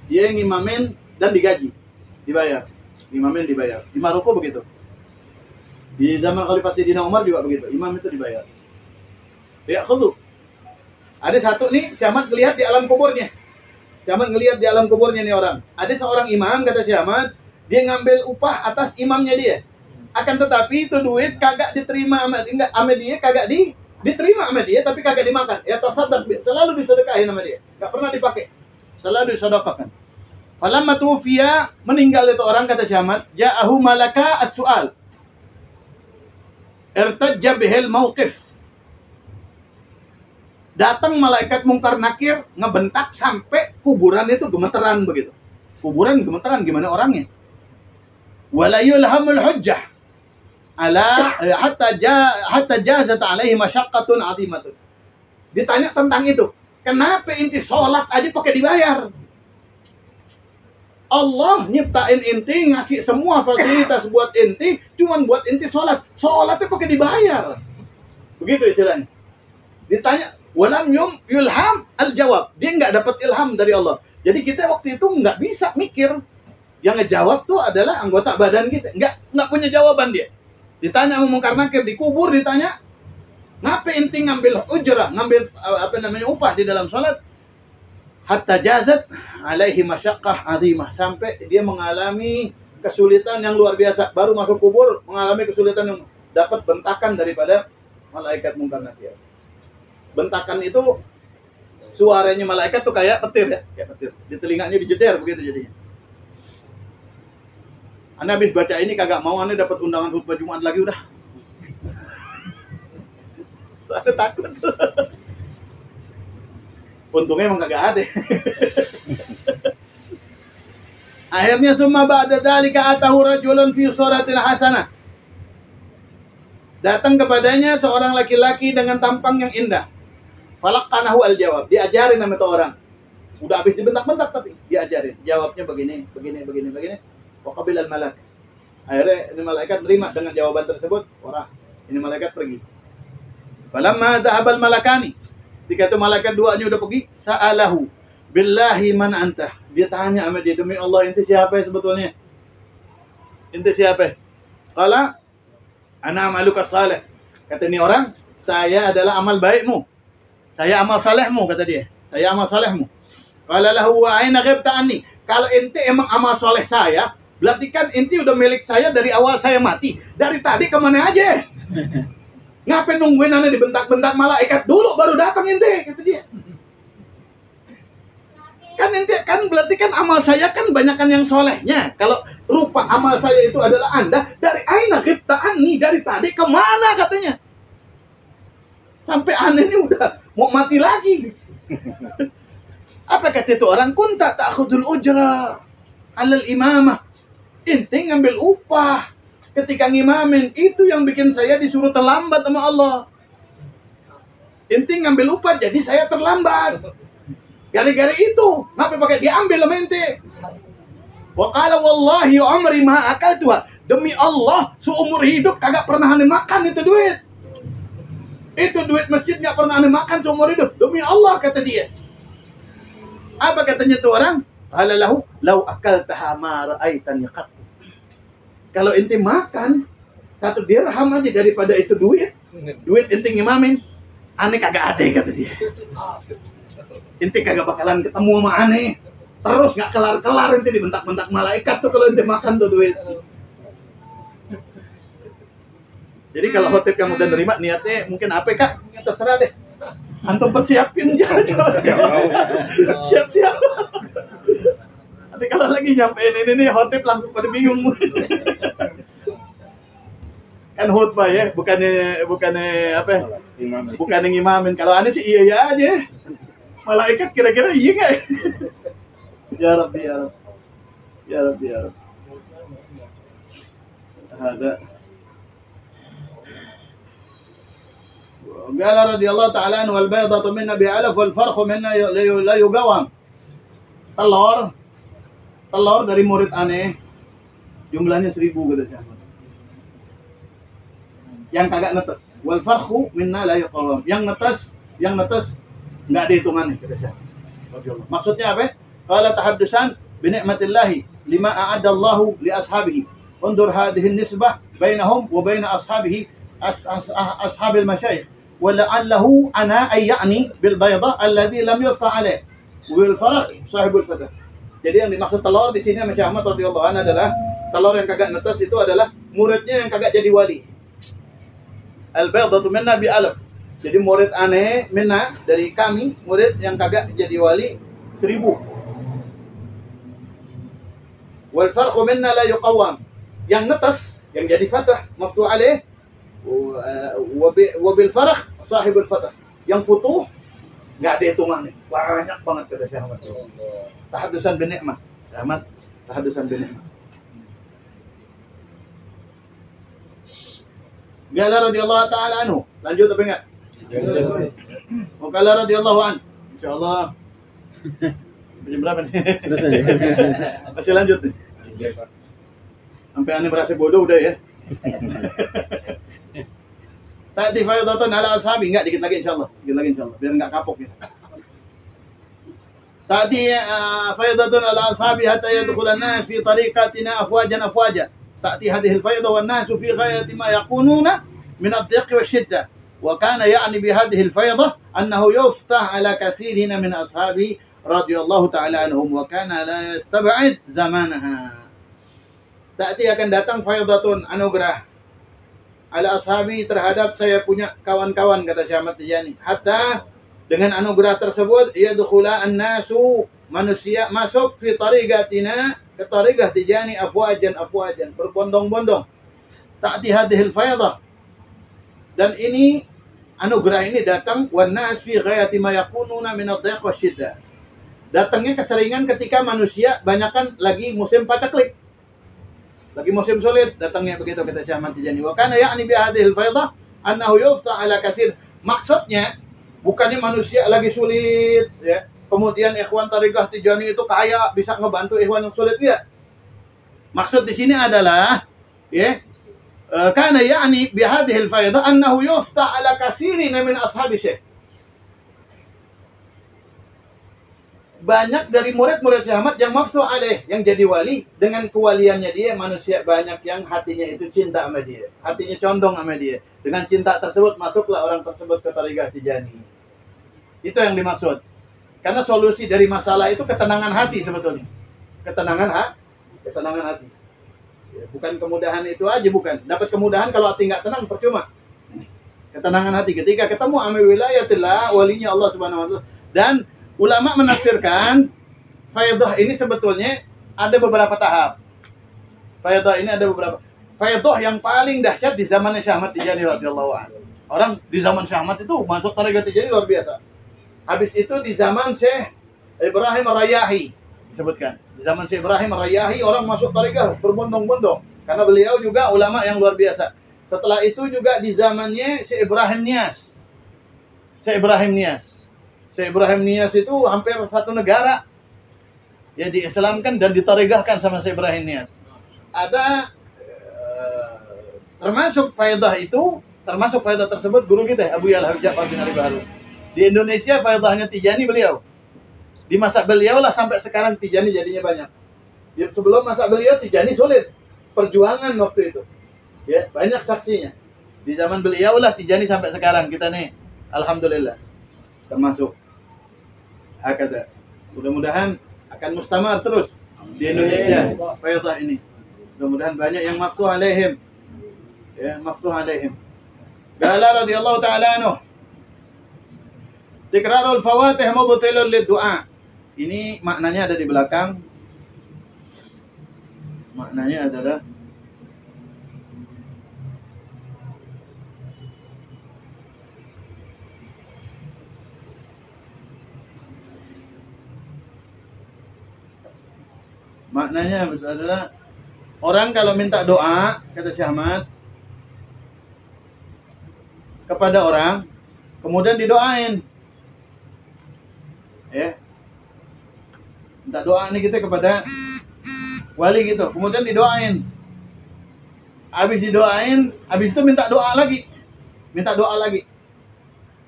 Dia ngimamin dan digaji, dibayar. Imamin dibayar. Di Maroko begitu. Di zaman Khalifah Sayyidina Umar juga begitu. Imam itu dibayar. Ya'khudhu. Ada satu nih Syekh Ahmad lihat di alam kuburnya. Syekh Ahmad ngelihat di alam kuburnya nih orang. Ada seorang imam kata Syekh Ahmad, dia ngambil upah atas imamnya dia. Akan tetapi itu duit kagak diterima sama dia, kagak diterima sama dia, tapi kagak dimakan. Ya tasaddaq, selalu disedekahin sama dia. Enggak pernah dipakai. Selalu disedekahkan. Falamma tufiya, meninggal itu orang, kata Syekh Ahmad, ja'ahu malaka as-su'al. Irtajja bihil mauqif. Datang malaikat mungkar nakir, ngebentak sampai kuburan itu gemeteran begitu. Kuburan gemeteran, gimana orangnya? Wala yulhamul hujjah ala hatta jazat alaihi masyaqqatun 'azimatun. Ditanya tentang itu. Kenapa inti sholat aja pakai dibayar? Allah nyiptain inti, ngasih semua fasilitas buat inti, cuman buat inti sholat. Sholatnya pakai dibayar. Begitu istilahnya. Ditanya, walam yulham al-jawab. Dia nggak dapat ilham dari Allah. Jadi kita waktu itu nggak bisa mikir. Yang ngejawab tuh adalah anggota badan kita. Nggak punya jawaban dia. Ditanya sama mungkar nakir, dikubur ditanya, ngapa inti ngambil ujrah, ngambil upah di dalam sholat? Hatta jazat alaihi masyaqqah 'azimah, sampai dia mengalami kesulitan yang luar biasa. Baru masuk kubur mengalami kesulitan yang dapat bentakan daripada malaikat mungkar nakir. Bentakan itu suaranya malaikat tuh kayak petir ya, kayak petir. Di telinganya dijeder begitu jadinya. Anda habis baca ini kagak mau, Anda dapat undangan khutbah Jumat lagi udah. Saya takut. Untungnya emang kagak ada. Akhirnya summa ba'da dzalika atahu rajulun fi suratil hasanah. Datang kepadanya seorang laki-laki dengan tampang yang indah. Falaqanahu al-jawab. Diajarin sama itu orang. Udah habis dibentak-bentak tapi diajarin. Jawabnya begini. Wa qabila al-malak. Akhirnya ini malaikat terima dengan jawaban tersebut. Wah, ini malaikat pergi. Falamma dhahaba al-malakani. Ketika itu malaikat duanya udah pergi, sa'alahu billahi man anta. Dia tanya sama dia, demi Allah, ente siapa ya sebetulnya? Ente siapa? Qala ana amaluka salih. Kata ini orang, saya adalah amal baikmu. Saya amal salehmu, kata dia. Saya amal salehmu. Qala lahu wa aina ghibta anni. Kalau ente emang amal saleh saya, berarti kan ente udah milik saya dari awal saya mati. Dari tadi kemana aja? Ngapain nungguin Anda dibentak-bentak malaikat dulu baru datang ente, kata dia. Kan ente kan berarti kan amal saya kan banyakan yang solehnya. Kalau rupa amal saya itu adalah Anda, dari aina ghibta anni, dari tadi kemana katanya? Sampai aneh ini udah mau mati lagi. Apa kata itu orang? Kunta ta'khudul ujra 'alal imamah. Ente ngambil upah ketika ngimamin, itu yang bikin saya disuruh terlambat sama Allah. Ente ngambil upah, jadi saya terlambat. Gara-gara itu, ngapa pakai diambil sama ente? Wa qala wallahi umri ma akaltuha. Demi Allah, seumur hidup kagak pernah aneh makan itu duit. Itu duit masjid nggak pernah aneh makan seumur hidup. Demi Allah, kata dia. Apa katanya tuh orang? Qala lahu law akaltaha ma ra'aitani qat. Kalau ente makan 1 dirham aja daripada itu duit ente ngimamin, aneh kagak ada, kata dia. Ente kagak bakalan ketemu sama aneh. Terus nggak kelar-kelar ente dibentak-bentak malaikat tuh kalau ente makan tuh duit. Jadi kalau khotib yang udah nerima niatnya mungkin apa kak? Terserah deh. Antum persiapin aja. Siap-siap. Nanti kalau lagi nyampein ini khotib langsung pada bingung. Kan khutbah ya, bukannya apa? Bukannya ngimamin. Kalau aneh sih iya aja. Malaikat kira-kira iya nggak? Ya Rabbi, ya Rabbi. Ya Rabbi, ya Rabbi. Ada. قال رضي الله تعالى عنه والبيضة منا بعلف والفرخ منا لا يقوم. Telur dari murid aneh jumlahnya 1000 kata Syekh. Yang kagak netes. Wal farkhu minna la yuqawam. Yang netes enggak ada hitungannya kata Syekh. Maksudnya apa? Qala tahaddusan bi ni'matillahi lima a'adda Allahu li ashabihi. Undur hadhihi an-nisbah bainahum wa bain ashabihi ashabil masyayikh. ولعله أنا أي يعني بالبيضة الذي لم يفتح عليه وبالفرق صاحب الفتح. Jadi yang dimaksud telur di sini sama Syekh Ahmad radhiyallahu anhu adalah telur yang kagak netes itu adalah muridnya yang kagak jadi wali. Al-baydatu minna bi alaf. Jadi murid aneh minna dari kami, murid yang kagak jadi wali 1000. Wal farqu minna la yuqawwam. Yang netes, yang jadi fathah maftuh alaih wa bil farq sahibul fathah. Yang futuh enggak ada hitungannya. Banyak banget kata Syekh Ahmad. Tahaddusan bin ni'mah. Ahmad tahaddusan bin ni'mah. Qala radhiyallahu ta'ala anhu. Lanjut apa enggak? Qala radhiyallahu an. Insyaallah. Jam berapa nih? Masih lanjut nih. Sampai aneh merasa bodoh udah ya. Tadi faydatun ala ashabi, enggak dikit lagi insyaallah. Dikit lagi insyaallah biar enggak kapok ya. Tadi faydatun ala ashabi hatta yadkhuluna fi tariqatina afwajan afwaja. تأتي هذه الفيضة والناس في غاية ما يكونون من الضيق والشدة وكان يعني بهذه الفيضة أنه يفتح على كثير من أصحابه رضي الله تعالى عنهم وكان لا يستبعد زمانها. تأتي akan datang faydatun anugerah ala ashabi terhadap saya punya kawan-kawan kata Syekh Ahmad Tijani. Hatta dengan anugerah tersebut yadkhula an-nasu manusia masuk fi tariqatina ke tariqah Tijani afwajan berbondong-bondong. Ta'ti hadhil faydah. Dan ini anugerah ini datang wan nas fi ghayati ma yakununa min ad-dhiq wasyiddah. Datangnya keseringan ketika manusia banyakan lagi musim pacaklik. Lagi musim sulit datangnya begitu kata Syekh Ahmad Tijani. Wa kana ya'ni bi hadhil faydah annahu yuftah ala katsir. Maksudnya bukannya manusia lagi sulit ya. Kemudian ikhwan tariqah Tijani itu kaya bisa ngebantu ikhwan yang sulit dia. Maksud di sini adalah ya kana ya'ni bi hadhihi al-faidah annahu yuftah ala katsirin min ashabi syekh. Banyak dari murid-murid Syekh Ahmad yang maftuh alaih, yang jadi wali dengan kewaliannya dia manusia banyak yang hatinya itu cinta sama dia, hatinya condong sama dia. Dengan cinta tersebut masuklah orang tersebut ke tariqah Tijani. Itu yang dimaksud. Karena solusi dari masalah itu ketenangan hati sebetulnya. Ketenangan hati. Ya, bukan kemudahan itu aja, bukan. Dapat kemudahan kalau hati nggak tenang percuma. Ketenangan hati ketika ketemu sama wilayatillah, walinya Allah Subhanahu wa taala. Dan ulama menafsirkan faidah ini sebetulnya ada beberapa tahap. Faidah ini ada beberapa. Faidah yang paling dahsyat di zaman Syekh Ahmad Tijani radhiyallahu anhu. Orang di zaman Syekh Ahmad itu masuk tariqah Tijani luar biasa. Habis itu di zaman Syekh Ibrahim Ar-Rayyahi disebutkan. Di zaman Syekh Ibrahim Ar-Rayyahi orang masuk tariqah berbondong-bondong karena beliau juga ulama yang luar biasa. Setelah itu juga di zamannya Syekh Ibrahim Niyas. Syekh Ibrahim Niyas itu hampir satu negara ya diislamkan dan ditariqahkan sama Syekh Ibrahim Niyas. Ada termasuk faidah tersebut guru kita Abu Ya'la Ja'far bin Ali Baharun. Di Indonesia faidahnya Tijani beliau. Di masa beliau lah sampai sekarang Tijani jadinya banyak. Di sebelum masa beliau Tijani sulit. Perjuangan waktu itu. Ya, banyak saksinya. Di zaman beliau lah Tijani sampai sekarang kita nih. Alhamdulillah. Termasuk. Hakada. Mudah-mudahan akan mustamar terus di Indonesia faidah ini. Mudah-mudahan banyak yang maftuh alaihim. Ya, maftuh alaihim. Qala radhiyallahu ta'ala anhu. Tikrarul fawatih mubtilun lid-du'a. Ini maknanya ada di belakang. Maknanya adalah orang kalau minta doa kata Syekh Ahmad kepada orang kemudian didoain. Ya. Minta doa nih kita kepada wali gitu. Kemudian didoain. Habis didoain, habis itu minta doa lagi.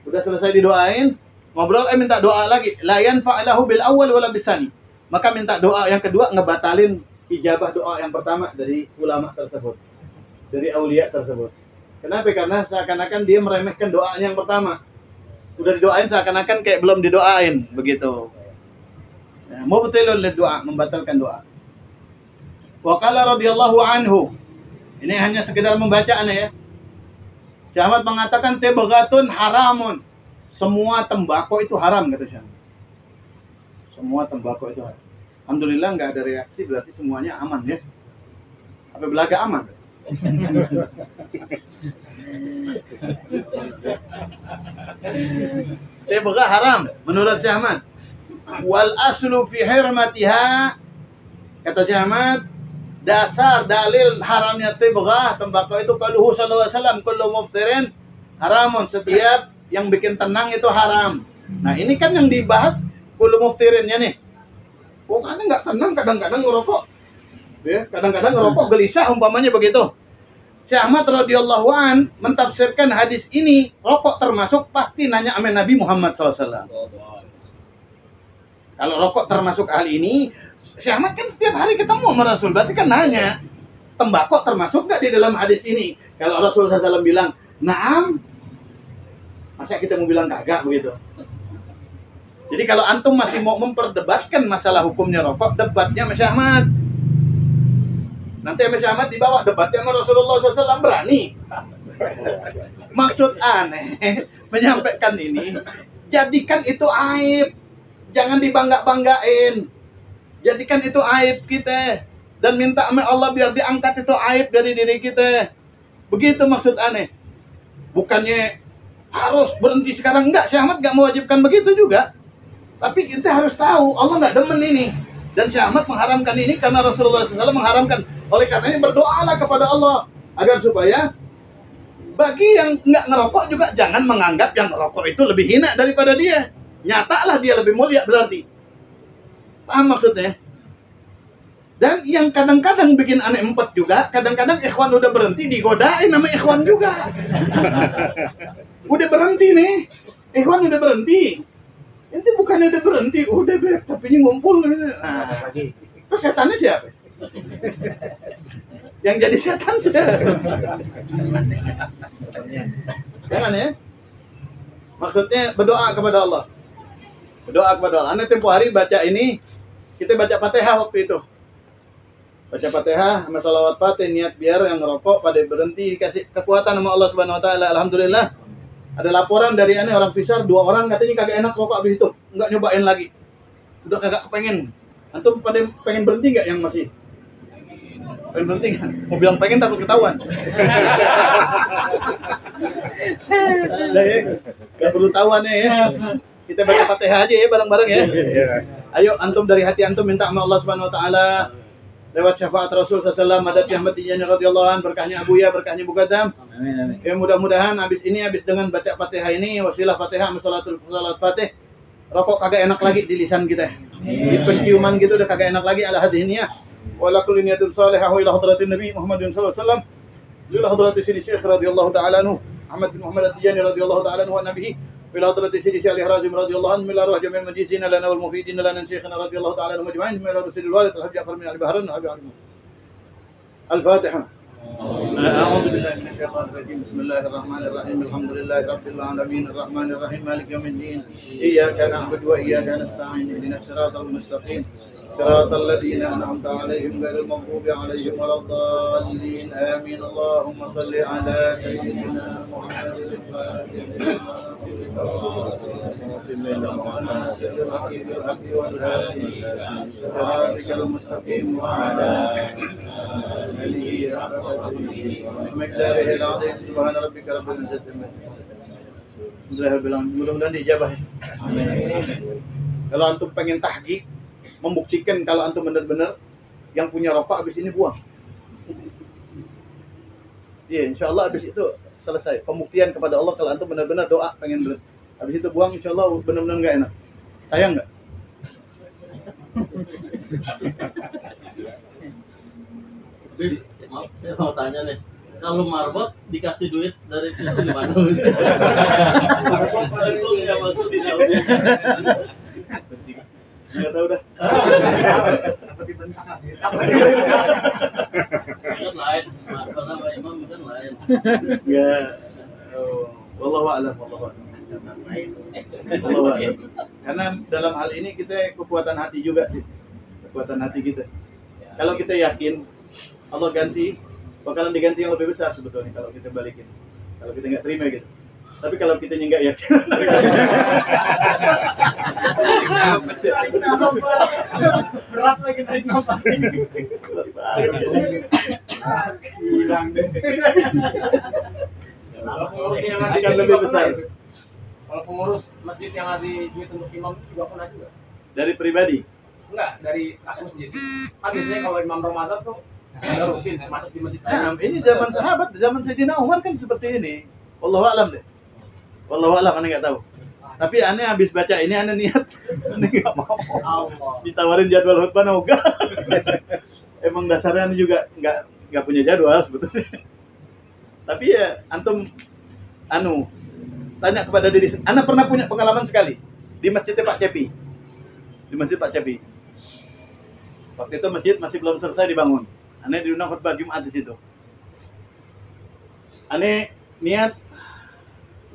Udah selesai didoain, ngobrol minta doa lagi. La yanfa'alahu bil awwal wala bisani. Maka minta doa yang kedua ngebatalin ijabah doa yang pertama dari ulama tersebut. Dari aulia tersebut. Kenapa? Karena seakan-akan dia meremehkan doanya yang pertama. Udah didoain seakan-akan kayak belum didoain begitu. Ya, mubtilun lid-du'a, membatalkan doa. Wa qala radhiyallahu anhu. Ini hanya sekedar membaca aneh ya. Syekh Ahmad mengatakan tibghatun haramun. Semua tembakau itu haram kata Syekh Ahmad. Semua tembakau itu haram. Alhamdulillah nggak ada reaksi, berarti semuanya aman ya. Apa belaga aman? Tibghah haram menurut Syekh Ahmad. Wal aslu fi hurmatiha, kata Syekh Ahmad, dasar dalil haramnya tibghah tembakau itu qauluhu sallallahu alaihi wasallam kullu muftirin haramun, setiap yang bikin tenang itu haram. Nah, ini kan yang dibahas kullu muftirinnya nih. Pokoknya nggak tenang, kadang-kadang ngerokok. Ya, kadang-kadang ngerokok gelisah umpamanya begitu. Syekh Ahmad radhiyallahu an mentafsirkan hadis ini, rokok termasuk, pasti nanya sama Nabi Muhammad SAW. Kalau rokok termasuk hal ini, Syekh Ahmad kan setiap hari ketemu sama Rasul, berarti kan nanya, tembakau termasuk nggak di dalam hadis ini? Kalau Rasul SAW bilang, naam, masa kita mau bilang kagak begitu? Jadi kalau antum masih mau memperdebatkan masalah hukumnya rokok, debatnya sama Syekh Ahmad. Nanti Syekh Ahmad dibawa debatnya sama Rasulullah SAW, berani. Maksud aneh menyampaikan ini, jadikan itu aib, jangan dibangga-banggain. Jadikan itu aib kita dan minta sama Allah biar diangkat itu aib dari diri kita. Begitu maksud aneh. Bukannya harus berhenti sekarang, enggak. Syekh Ahmad enggak mewajibkan begitu juga. Tapi kita harus tahu Allah enggak demen ini. Dan Syekh Ahmad mengharamkan ini karena Rasulullah SAW mengharamkan. Oleh karenanya berdoalah kepada Allah agar supaya bagi yang nggak ngerokok juga jangan menganggap yang ngerokok itu lebih hina daripada dia. Nyatalah dia lebih mulia berarti. Paham maksudnya? Dan yang kadang-kadang bikin aneh empet juga, kadang-kadang ikhwan udah berhenti digodain sama ikhwan juga. Udah berhenti nih, ikhwan udah berhenti. Itu bukannya udah berhenti, udah ber, tapi ini ngumpul. Nah, terus setannya siapa? Yang jadi setan sudah. Jangan ya. Maksudnya berdoa kepada Allah. Berdoa kepada Allah. Anda tempo hari baca ini, kita baca Fatihah waktu itu. Baca Fatihah sama salawat Fatih, niat biar yang ngerokok pada berhenti, dikasih kekuatan sama Allah Subhanahu wa taala. Alhamdulillah. Ada laporan dari aneh orang Pisar, 2 orang katanya kagak enak rokok habis itu, enggak nyobain lagi. Udah kagak kepengen. Antum pada pengen berhenti enggak yang masih? Pengen berhenti kan? Mau bilang pengen takut ketahuan. Gak perlu tahuan ya. Kita baca Fatihah aja ya bareng-bareng ya. Ayo antum dari hati antum minta sama Allah Subhanahu wa taala lewat syafaat Rasul sallallahu alaihi wasallam, Ahmad Tijani radhiyallahu anhu, berkahnya Abuya, berkahnya Bugadam. Amin. Ya mudah-mudahan habis dengan baca Fatihah ini, wasilah Fatihah sama salat Fatih, rokok kagak enak lagi di lisan kita. Di penciuman gitu udah kagak enak lagi ala hadhihi wala kulli niyatin salihah ila hadratin Nabi Muhammadin sallallahu alaihi wasallam. Ila hadratin Syekh radhiyallahu ta'ala anhu, Ahmad bin Muhammad Tijani radhiyallahu ta'ala anhu wa nabihi. إلى حضرة سيدي شيخ الهرازم رضي الله عنه، إلى روح جميع المجلسين لنا والمفيدين لنا شيخنا رضي الله تعالى عنهم أجمعين، إلى رسول الوالد الحاج جعفر بن علي بهران وأبي علي. الفاتحة. أعوذ بالله من الشيطان الرجيم، بسم الله الرحمن الرحيم، الحمد لله رب العالمين الرحمن الرحيم مالك يوم الدين، إياك نعبد وإياك نستعين، اهدنا الصراط المستقيم صراط الذين أنعمت عليهم غير المغضوب عليهم ولا الضالين آمين. اللهم صل على سيدنا محمد صراطك المستقيم وعلى آله ومقداره العظيم. سبحان ربك رب العزة عما يصفون. Mudah-mudahan diijabah. Kalau antum pengen tahqiq, membuktikan kalau antum benar-benar yang punya rokok habis ini buang. Iya, insyaallah habis itu selesai. Pembuktian kepada Allah kalau antum benar-benar doa pengen berhenti. Habis itu buang, insyaallah benar-benar enggak enak. Sayang enggak? Maaf, saya mau tanya nih. Kalau marbot dikasih duit dari situ gimana? Marbot itu ya maksudnya. Enggak tahu dah. Apa dibentang? Kan lain, sama imam kan lain. Ya. Wallahu a'lam, wallahu a'lam. Karena dalam hal ini kita kekuatan hati juga sih. Kekuatan hati kita. Kalau kita yakin Allah ganti, bakalan diganti yang lebih besar sebetulnya kalau kita balikin. Kalau kita nggak terima gitu. Tapi kalau kita nggak yakin, Berat lagi narik nafas. hilang deh. Kalau pengurus yang ngasih Akan lebih besar. Kalau pengurus masjid yang ngasih duit untuk imam juga pernah juga. Dari pribadi. Enggak, dari kas masjid. Kan biasanya kalau imam Ramadan tuh ada rutin masuk di masjid saya. Nah, ini zaman sahabat, zaman Sayyidina Umar kan seperti ini. Wallahu a'lam deh. Wallahu a'lam, aneh nggak tahu. Tapi aneh habis baca ini aneh niat, aneh nggak mau. Allah. Ditawarin jadwal khutbah enggak. Emang dasarnya aneh juga nggak punya jadwal sebetulnya. Tapi ya antum tanya kepada diri. Ana pernah punya pengalaman sekali di masjidnya Pak Cepi. Di masjid Pak Cepi. Waktu itu masjid masih belum selesai dibangun. Aneh diundang khutbah Jumat di situ. Aneh niat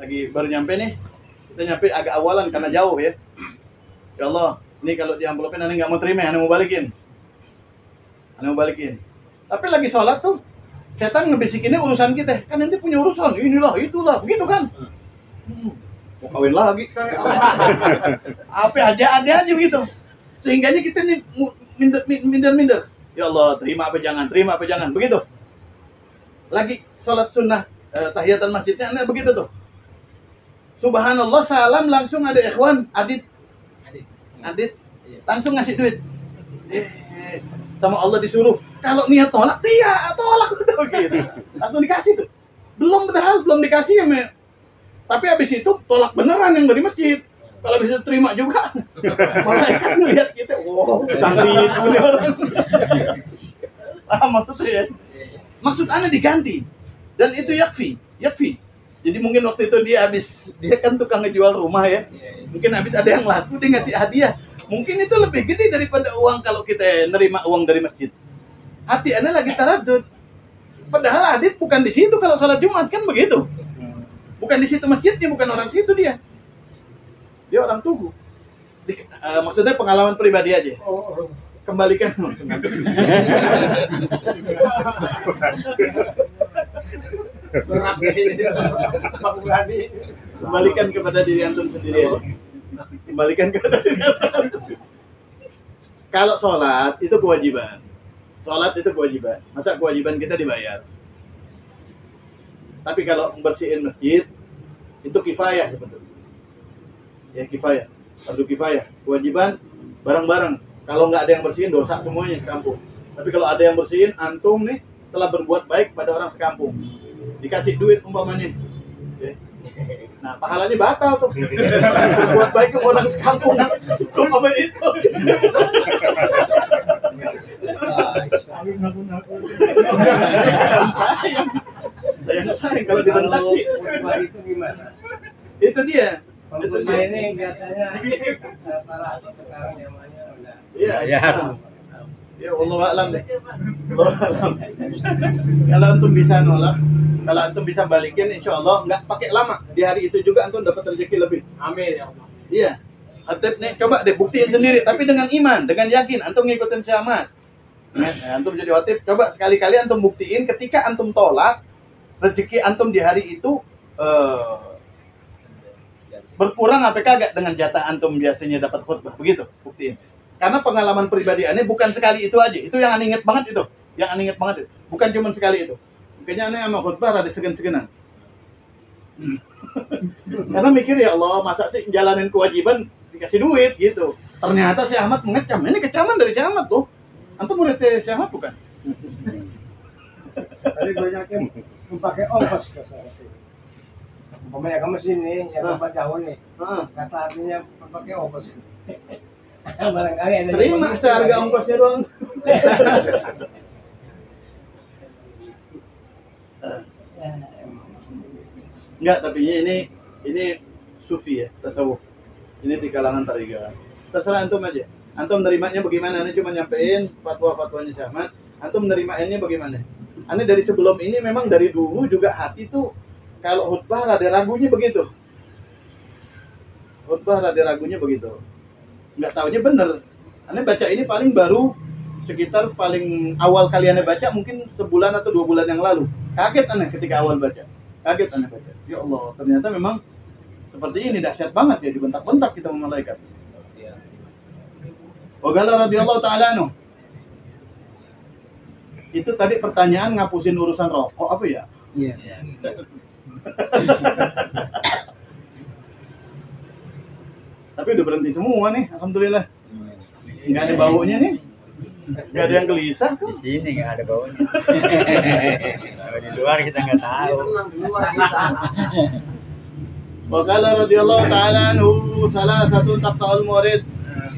lagi baru nyampe nih. Kita nyampe agak awalan karena jauh ya. Ya Allah, ini kalau di amplopin aneh nggak mau terima, aneh mau balikin. Tapi lagi sholat tuh, setan ngebisikinnya urusan kita. Kan nanti punya urusan, inilah, itulah, begitu kan. Mau kawin lagi kayak apa aja begitu. Sehingganya kita nih minder. Ya Allah, terima apa jangan, begitu. Lagi sholat sunnah, tahiyatan masjidnya, aneh begitu tuh. Subhanallah, salam langsung ada ikhwan, Adit, langsung ngasih duit. Sama Allah disuruh, kalau niat tolak udah gitu. Langsung dikasih tuh. Belum dikasih ya, tapi habis itu tolak beneran yang dari masjid. Kalau bisa terima juga, malaikat ngeliat kita, wow, canggih ini orang. Maksudnya ya, maksud aneh diganti, dan itu yakfi. Jadi mungkin waktu itu dia kan tukang ngejual rumah ya, mungkin habis ada yang laku dia ngasih hadiah. Mungkin itu lebih gede daripada uang kalau kita nerima uang dari masjid. Hati aneh lagi taradud. Padahal Adit bukan di situ kalau sholat Jumat kan begitu. Bukan di situ masjidnya, bukan orang situ dia. Dia orang Tugu. Maksudnya pengalaman pribadi aja. Kembalikan. Kembalikan kepada diri antum sendiri aja. Kalau sholat itu kewajiban. Masa kewajiban kita dibayar? Tapi kalau membersihin masjid itu kifayah sebetulnya. Ya kifayah, fardu kifayah. Kewajiban bareng-bareng. Kalau nggak ada yang bersihin dosa semuanya sekampung. Tapi kalau ada yang bersihin, antum nih telah berbuat baik pada orang sekampung. Dikasih duit umpamanya. Ya. Nah, pahalanya batal tuh. Berbuat baik ke orang sekampung. Cukup apa itu? Sayang kalau dibentak sih. Itu gimana? Itu dia. Pengguna ini biasanya para sekarang namanya udah. Iya. Ya Allah a'lam deh. Allah a'lam. Kalau antum bisa nolak, kalau antum bisa balikin, insya Allah nggak pakai lama. Di hari itu juga antum dapat rezeki lebih. Amin ya Allah. Iya. Atip nih, coba deh buktiin sendiri, tapi dengan iman, dengan yakin. Antum ngikutin Syahmat. Antum jadi khotib, coba sekali-kali antum buktiin ketika antum tolak rezeki antum di hari itu berkurang apa kagak dengan jatah antum biasanya dapat khutbah, begitu buktiin. Karena pengalaman pribadi aneh bukan sekali itu aja, itu yang aneh inget banget itu, bukan cuma sekali itu. Makanya aneh sama khutbah rada segen-segenan. Karena mikir ya Allah, masa sih jalanin kewajiban dikasih duit gitu. Ternyata si Ahmad mengecam, ini kecaman dari si Ahmad tuh. Antum murid si Ahmad bukan? Tadi banyaknya pakai ongkos ke sana sih. Umpamanya kamu sini yang tempat jauh nih, kata artinya pakai ongkos. Barangkali ada terima seharga ongkosnya doang. Enggak, tapi ini sufi ya, tasawuf. Ini di kalangan tariqah. Terserah antum aja. Antum nerimanya bagaimana? Ini cuma nyampein fatwa-fatwanya Syahmat. Antum nerimanya bagaimana? Aneh dari sebelum ini memang dari dulu juga hati tuh kalau khutbah rada ragunya begitu. Nggak taunya bener. Aneh baca ini paling baru sekitar paling awal kali Anda baca mungkin sebulan atau 2 bulan yang lalu. Kaget Anda ketika awal baca. Kaget Anda baca. Ya Allah, ternyata memang seperti ini, dahsyat banget ya, dibentak-bentak kita sama malaikat. Waqala radhiyallahu ta'ala anhu. Itu tadi pertanyaan ngapusin urusan rokok apa ya? Iya. Tapi udah berhenti semua nih, alhamdulillah. Nggak ada baunya nih. Nggak ada yang gelisah. Di sini nggak ada baunya. Kalau di luar kita nggak tahu. Waqala radhiyallahu ta'ala anhu salasatun taqta'ul murid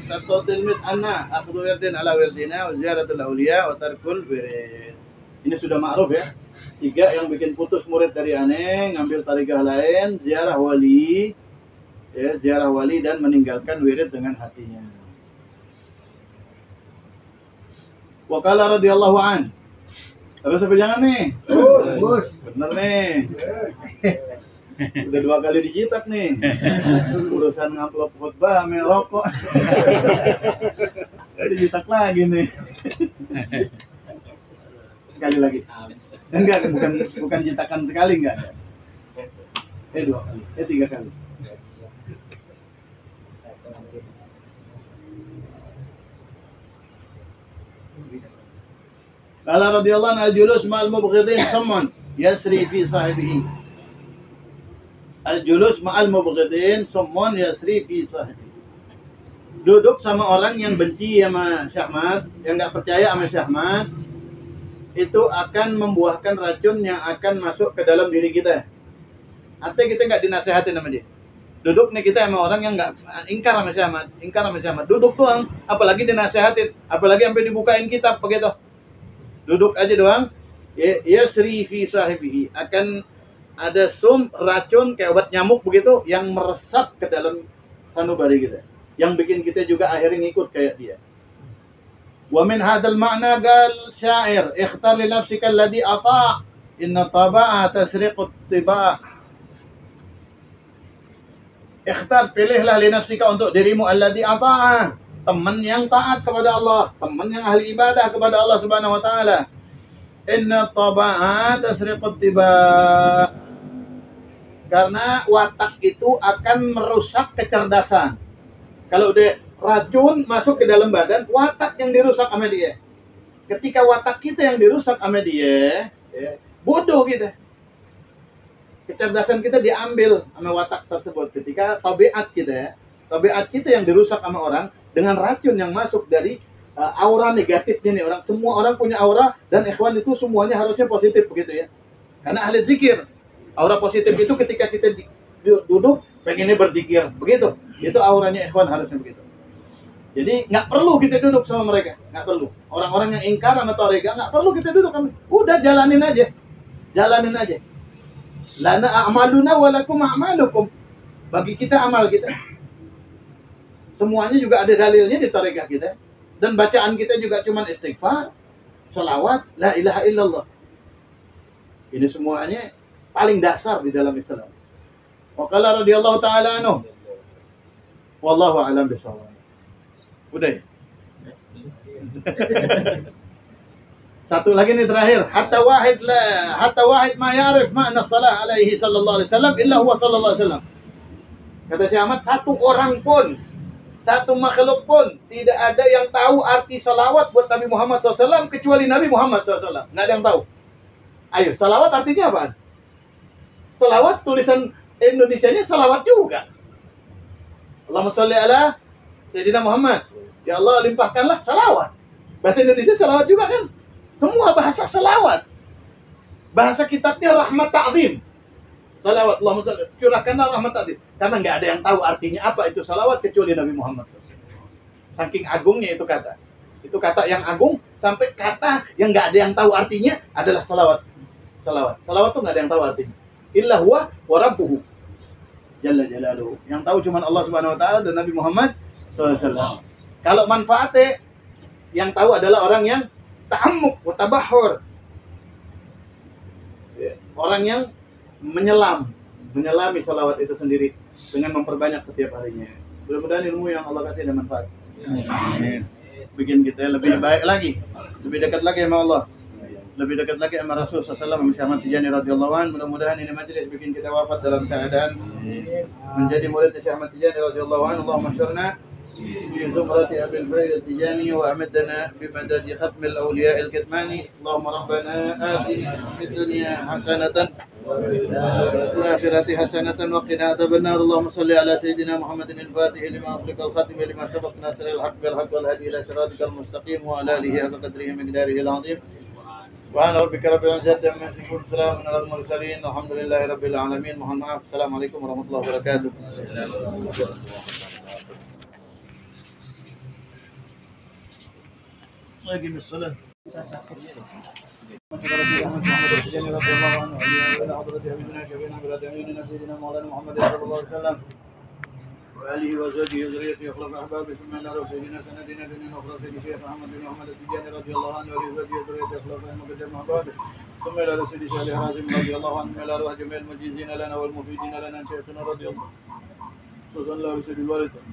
taqta'ul mit anna akhdhu wirdin ala wirdina wa ziyaratul awliya wa tarkul wirid. Ini sudah ma'ruf ya. 3 yang bikin putus murid dari aneh, ngambil tarikah lain, ziarah wali, ya, ziarah wali dan meninggalkan wirid dengan hatinya. Waqala radhiyallahu an. Terus apa jangan nih? Bener nih. Udah 2 kali dijitak nih. Urusan ngamplop khutbah sama rokok. Dijitak lagi nih. Sekali lagi. Enggak, bukan jitakan sekali, enggak ada. 2 kali, 3 kali. Qala radhiyallahu anhu al-julus ma'al mubghidin samman yasri fi sahibihi. Al-julus ma'al mubghidin samman yasri fi sahibihi. Duduk sama orang yang benci sama Syekh Ahmad, yang enggak percaya sama Syekh Ahmad, itu akan membuahkan racun yang akan masuk ke dalam diri kita. Artinya kita nggak dinasehatin sama dia. Duduk nih kita sama orang yang nggak ingkar sama Syekh Ahmad, duduk doang, apalagi dinasehatin, apalagi sampai dibukain kitab begitu. Duduk aja doang, ya sri fi sahibihi, akan ada racun kayak obat nyamuk begitu yang meresap ke dalam sanubari kita, yang bikin kita juga akhirnya ngikut kayak dia. Wa min hadzal ma'na qal syair ikhtar li nafsika alladhi ata' inna taba'a tasriqu tibaa. Ikhtar, pilihlah li nafsika untuk dirimu alladhi ata', teman yang taat kepada Allah, teman yang ahli ibadah kepada Allah Subhanahu wa taala. Inna taba'a tasriqu tibaa. Karena watak itu akan merusak kecerdasan. Kalau udah racun masuk ke dalam badan, watak yang dirusak sama dia. Ketika watak kita yang dirusak sama dia, ya, bodoh kita. Kecerdasan kita diambil sama watak tersebut. Ketika tabiat kita yang dirusak sama orang dengan racun yang masuk dari aura negatifnya nih orang. Semua orang punya aura dan ikhwan itu semuanya harusnya positif begitu ya. Karena ahli zikir, aura positif itu ketika kita duduk pengennya berzikir begitu. Itu auranya ikhwan harusnya begitu. Jadi nggak perlu kita duduk sama mereka, nggak perlu. Orang-orang yang ingkar sama tarekat nggak perlu kita duduk sama. Udah jalanin aja. Lana a'maluna walakum a'malukum. Bagi kita amal kita. Semuanya juga ada dalilnya di tarekat kita. Dan bacaan kita juga cuma istighfar, salawat, la ilaha illallah. Ini semuanya paling dasar di dalam Islam. Wa qala radhiyallahu ta'ala anhu. Wallahu a'lam bishawab. Udah ya? Satu lagi nih terakhir. Hatta wahid ma ya'rif ma'na salah alaihi sallallahu alaihi wasallam illa huwa sallallahu alaihi wasallam. Kata Syekh Ahmad, satu orang pun, satu makhluk pun tidak ada yang tahu arti salawat buat Nabi Muhammad SAW kecuali Nabi Muhammad SAW. Nggak ada yang tahu. Ayo, salawat artinya apaan? Salawat tulisan Indonesianya salawat juga. Allahumma sholli ala Sayyidina Muhammad. Ya Allah, limpahkanlah salawat. Bahasa Indonesia salawat juga kan? Semua bahasa salawat. Bahasa kitabnya rahmat ta'zim. Salawat, Allahumma sholli, curahkanlah rahmat ta'zim. Karena nggak ada yang tahu artinya apa itu salawat kecuali Nabi Muhammad. Saking agungnya itu kata. Itu kata yang agung sampai kata yang nggak ada yang tahu artinya adalah salawat. Salawat tuh nggak ada yang tahu artinya. Illa huwa wa rabbuhu jalla jalaluhu. Yang tahu cuma Allah Subhanahu wa taala dan Nabi Muhammad SAW. Kalau manfaatnya yang tahu adalah orang yang ta'ammuk wa tabahhur. Orang yang menyelami salawat itu sendiri dengan memperbanyak setiap harinya. Mudah-mudahan ilmu yang Allah kasih ada manfaat. Amin. bikin kita lebih baik lagi, lebih dekat lagi sama Allah, lebih dekat lagi sama Rasul SAW, Syekh Ahmad Tijani radhiyallahu anhu. Mudah-mudahan ini majelis bikin kita wafat dalam keadaan menjadi murid Syekh Ahmad Tijani radhiyallahu anhu. Allahumma syurna في زمرة أبي الفيض التجاني وأمدنا بمدد ختم الأولياء الكتماني. اللهم ربنا آتنا في الدنيا حسنة وفي الآخرة حسنة وقنا عذاب النار. اللهم صل على سيدنا محمد الفاتح لما أغلق الخاتم لما سبق ناصر الحق بالحق والهدي إلى صراطك المستقيم وعلى آله حق قدره مقداره العظيم. سبحان ربك رب العزة عما يصفون سلام على المرسلين والحمد لله رب العالمين. Mohon maaf. Assalamualaikum warahmatullahi wabarakatuh. أقم الصلاة. سيدنا مولانا محمد صلى الله عليه وسلم وآله وزوجه وذريته وخلف أحبابه ثم إلى سيدنا سندنا دين وخلف الشيخ محمد بن محمد التجاني رضي الله عنه وآله وزوجه وذريته وخلف المقدم أحبابه ثم إلى سيدنا شيخ الحازم رضي الله عنه وإلى روح جميع المجيزين لنا والمفيدين لنا شيخنا رضي الله صلى الله عليه وسلم.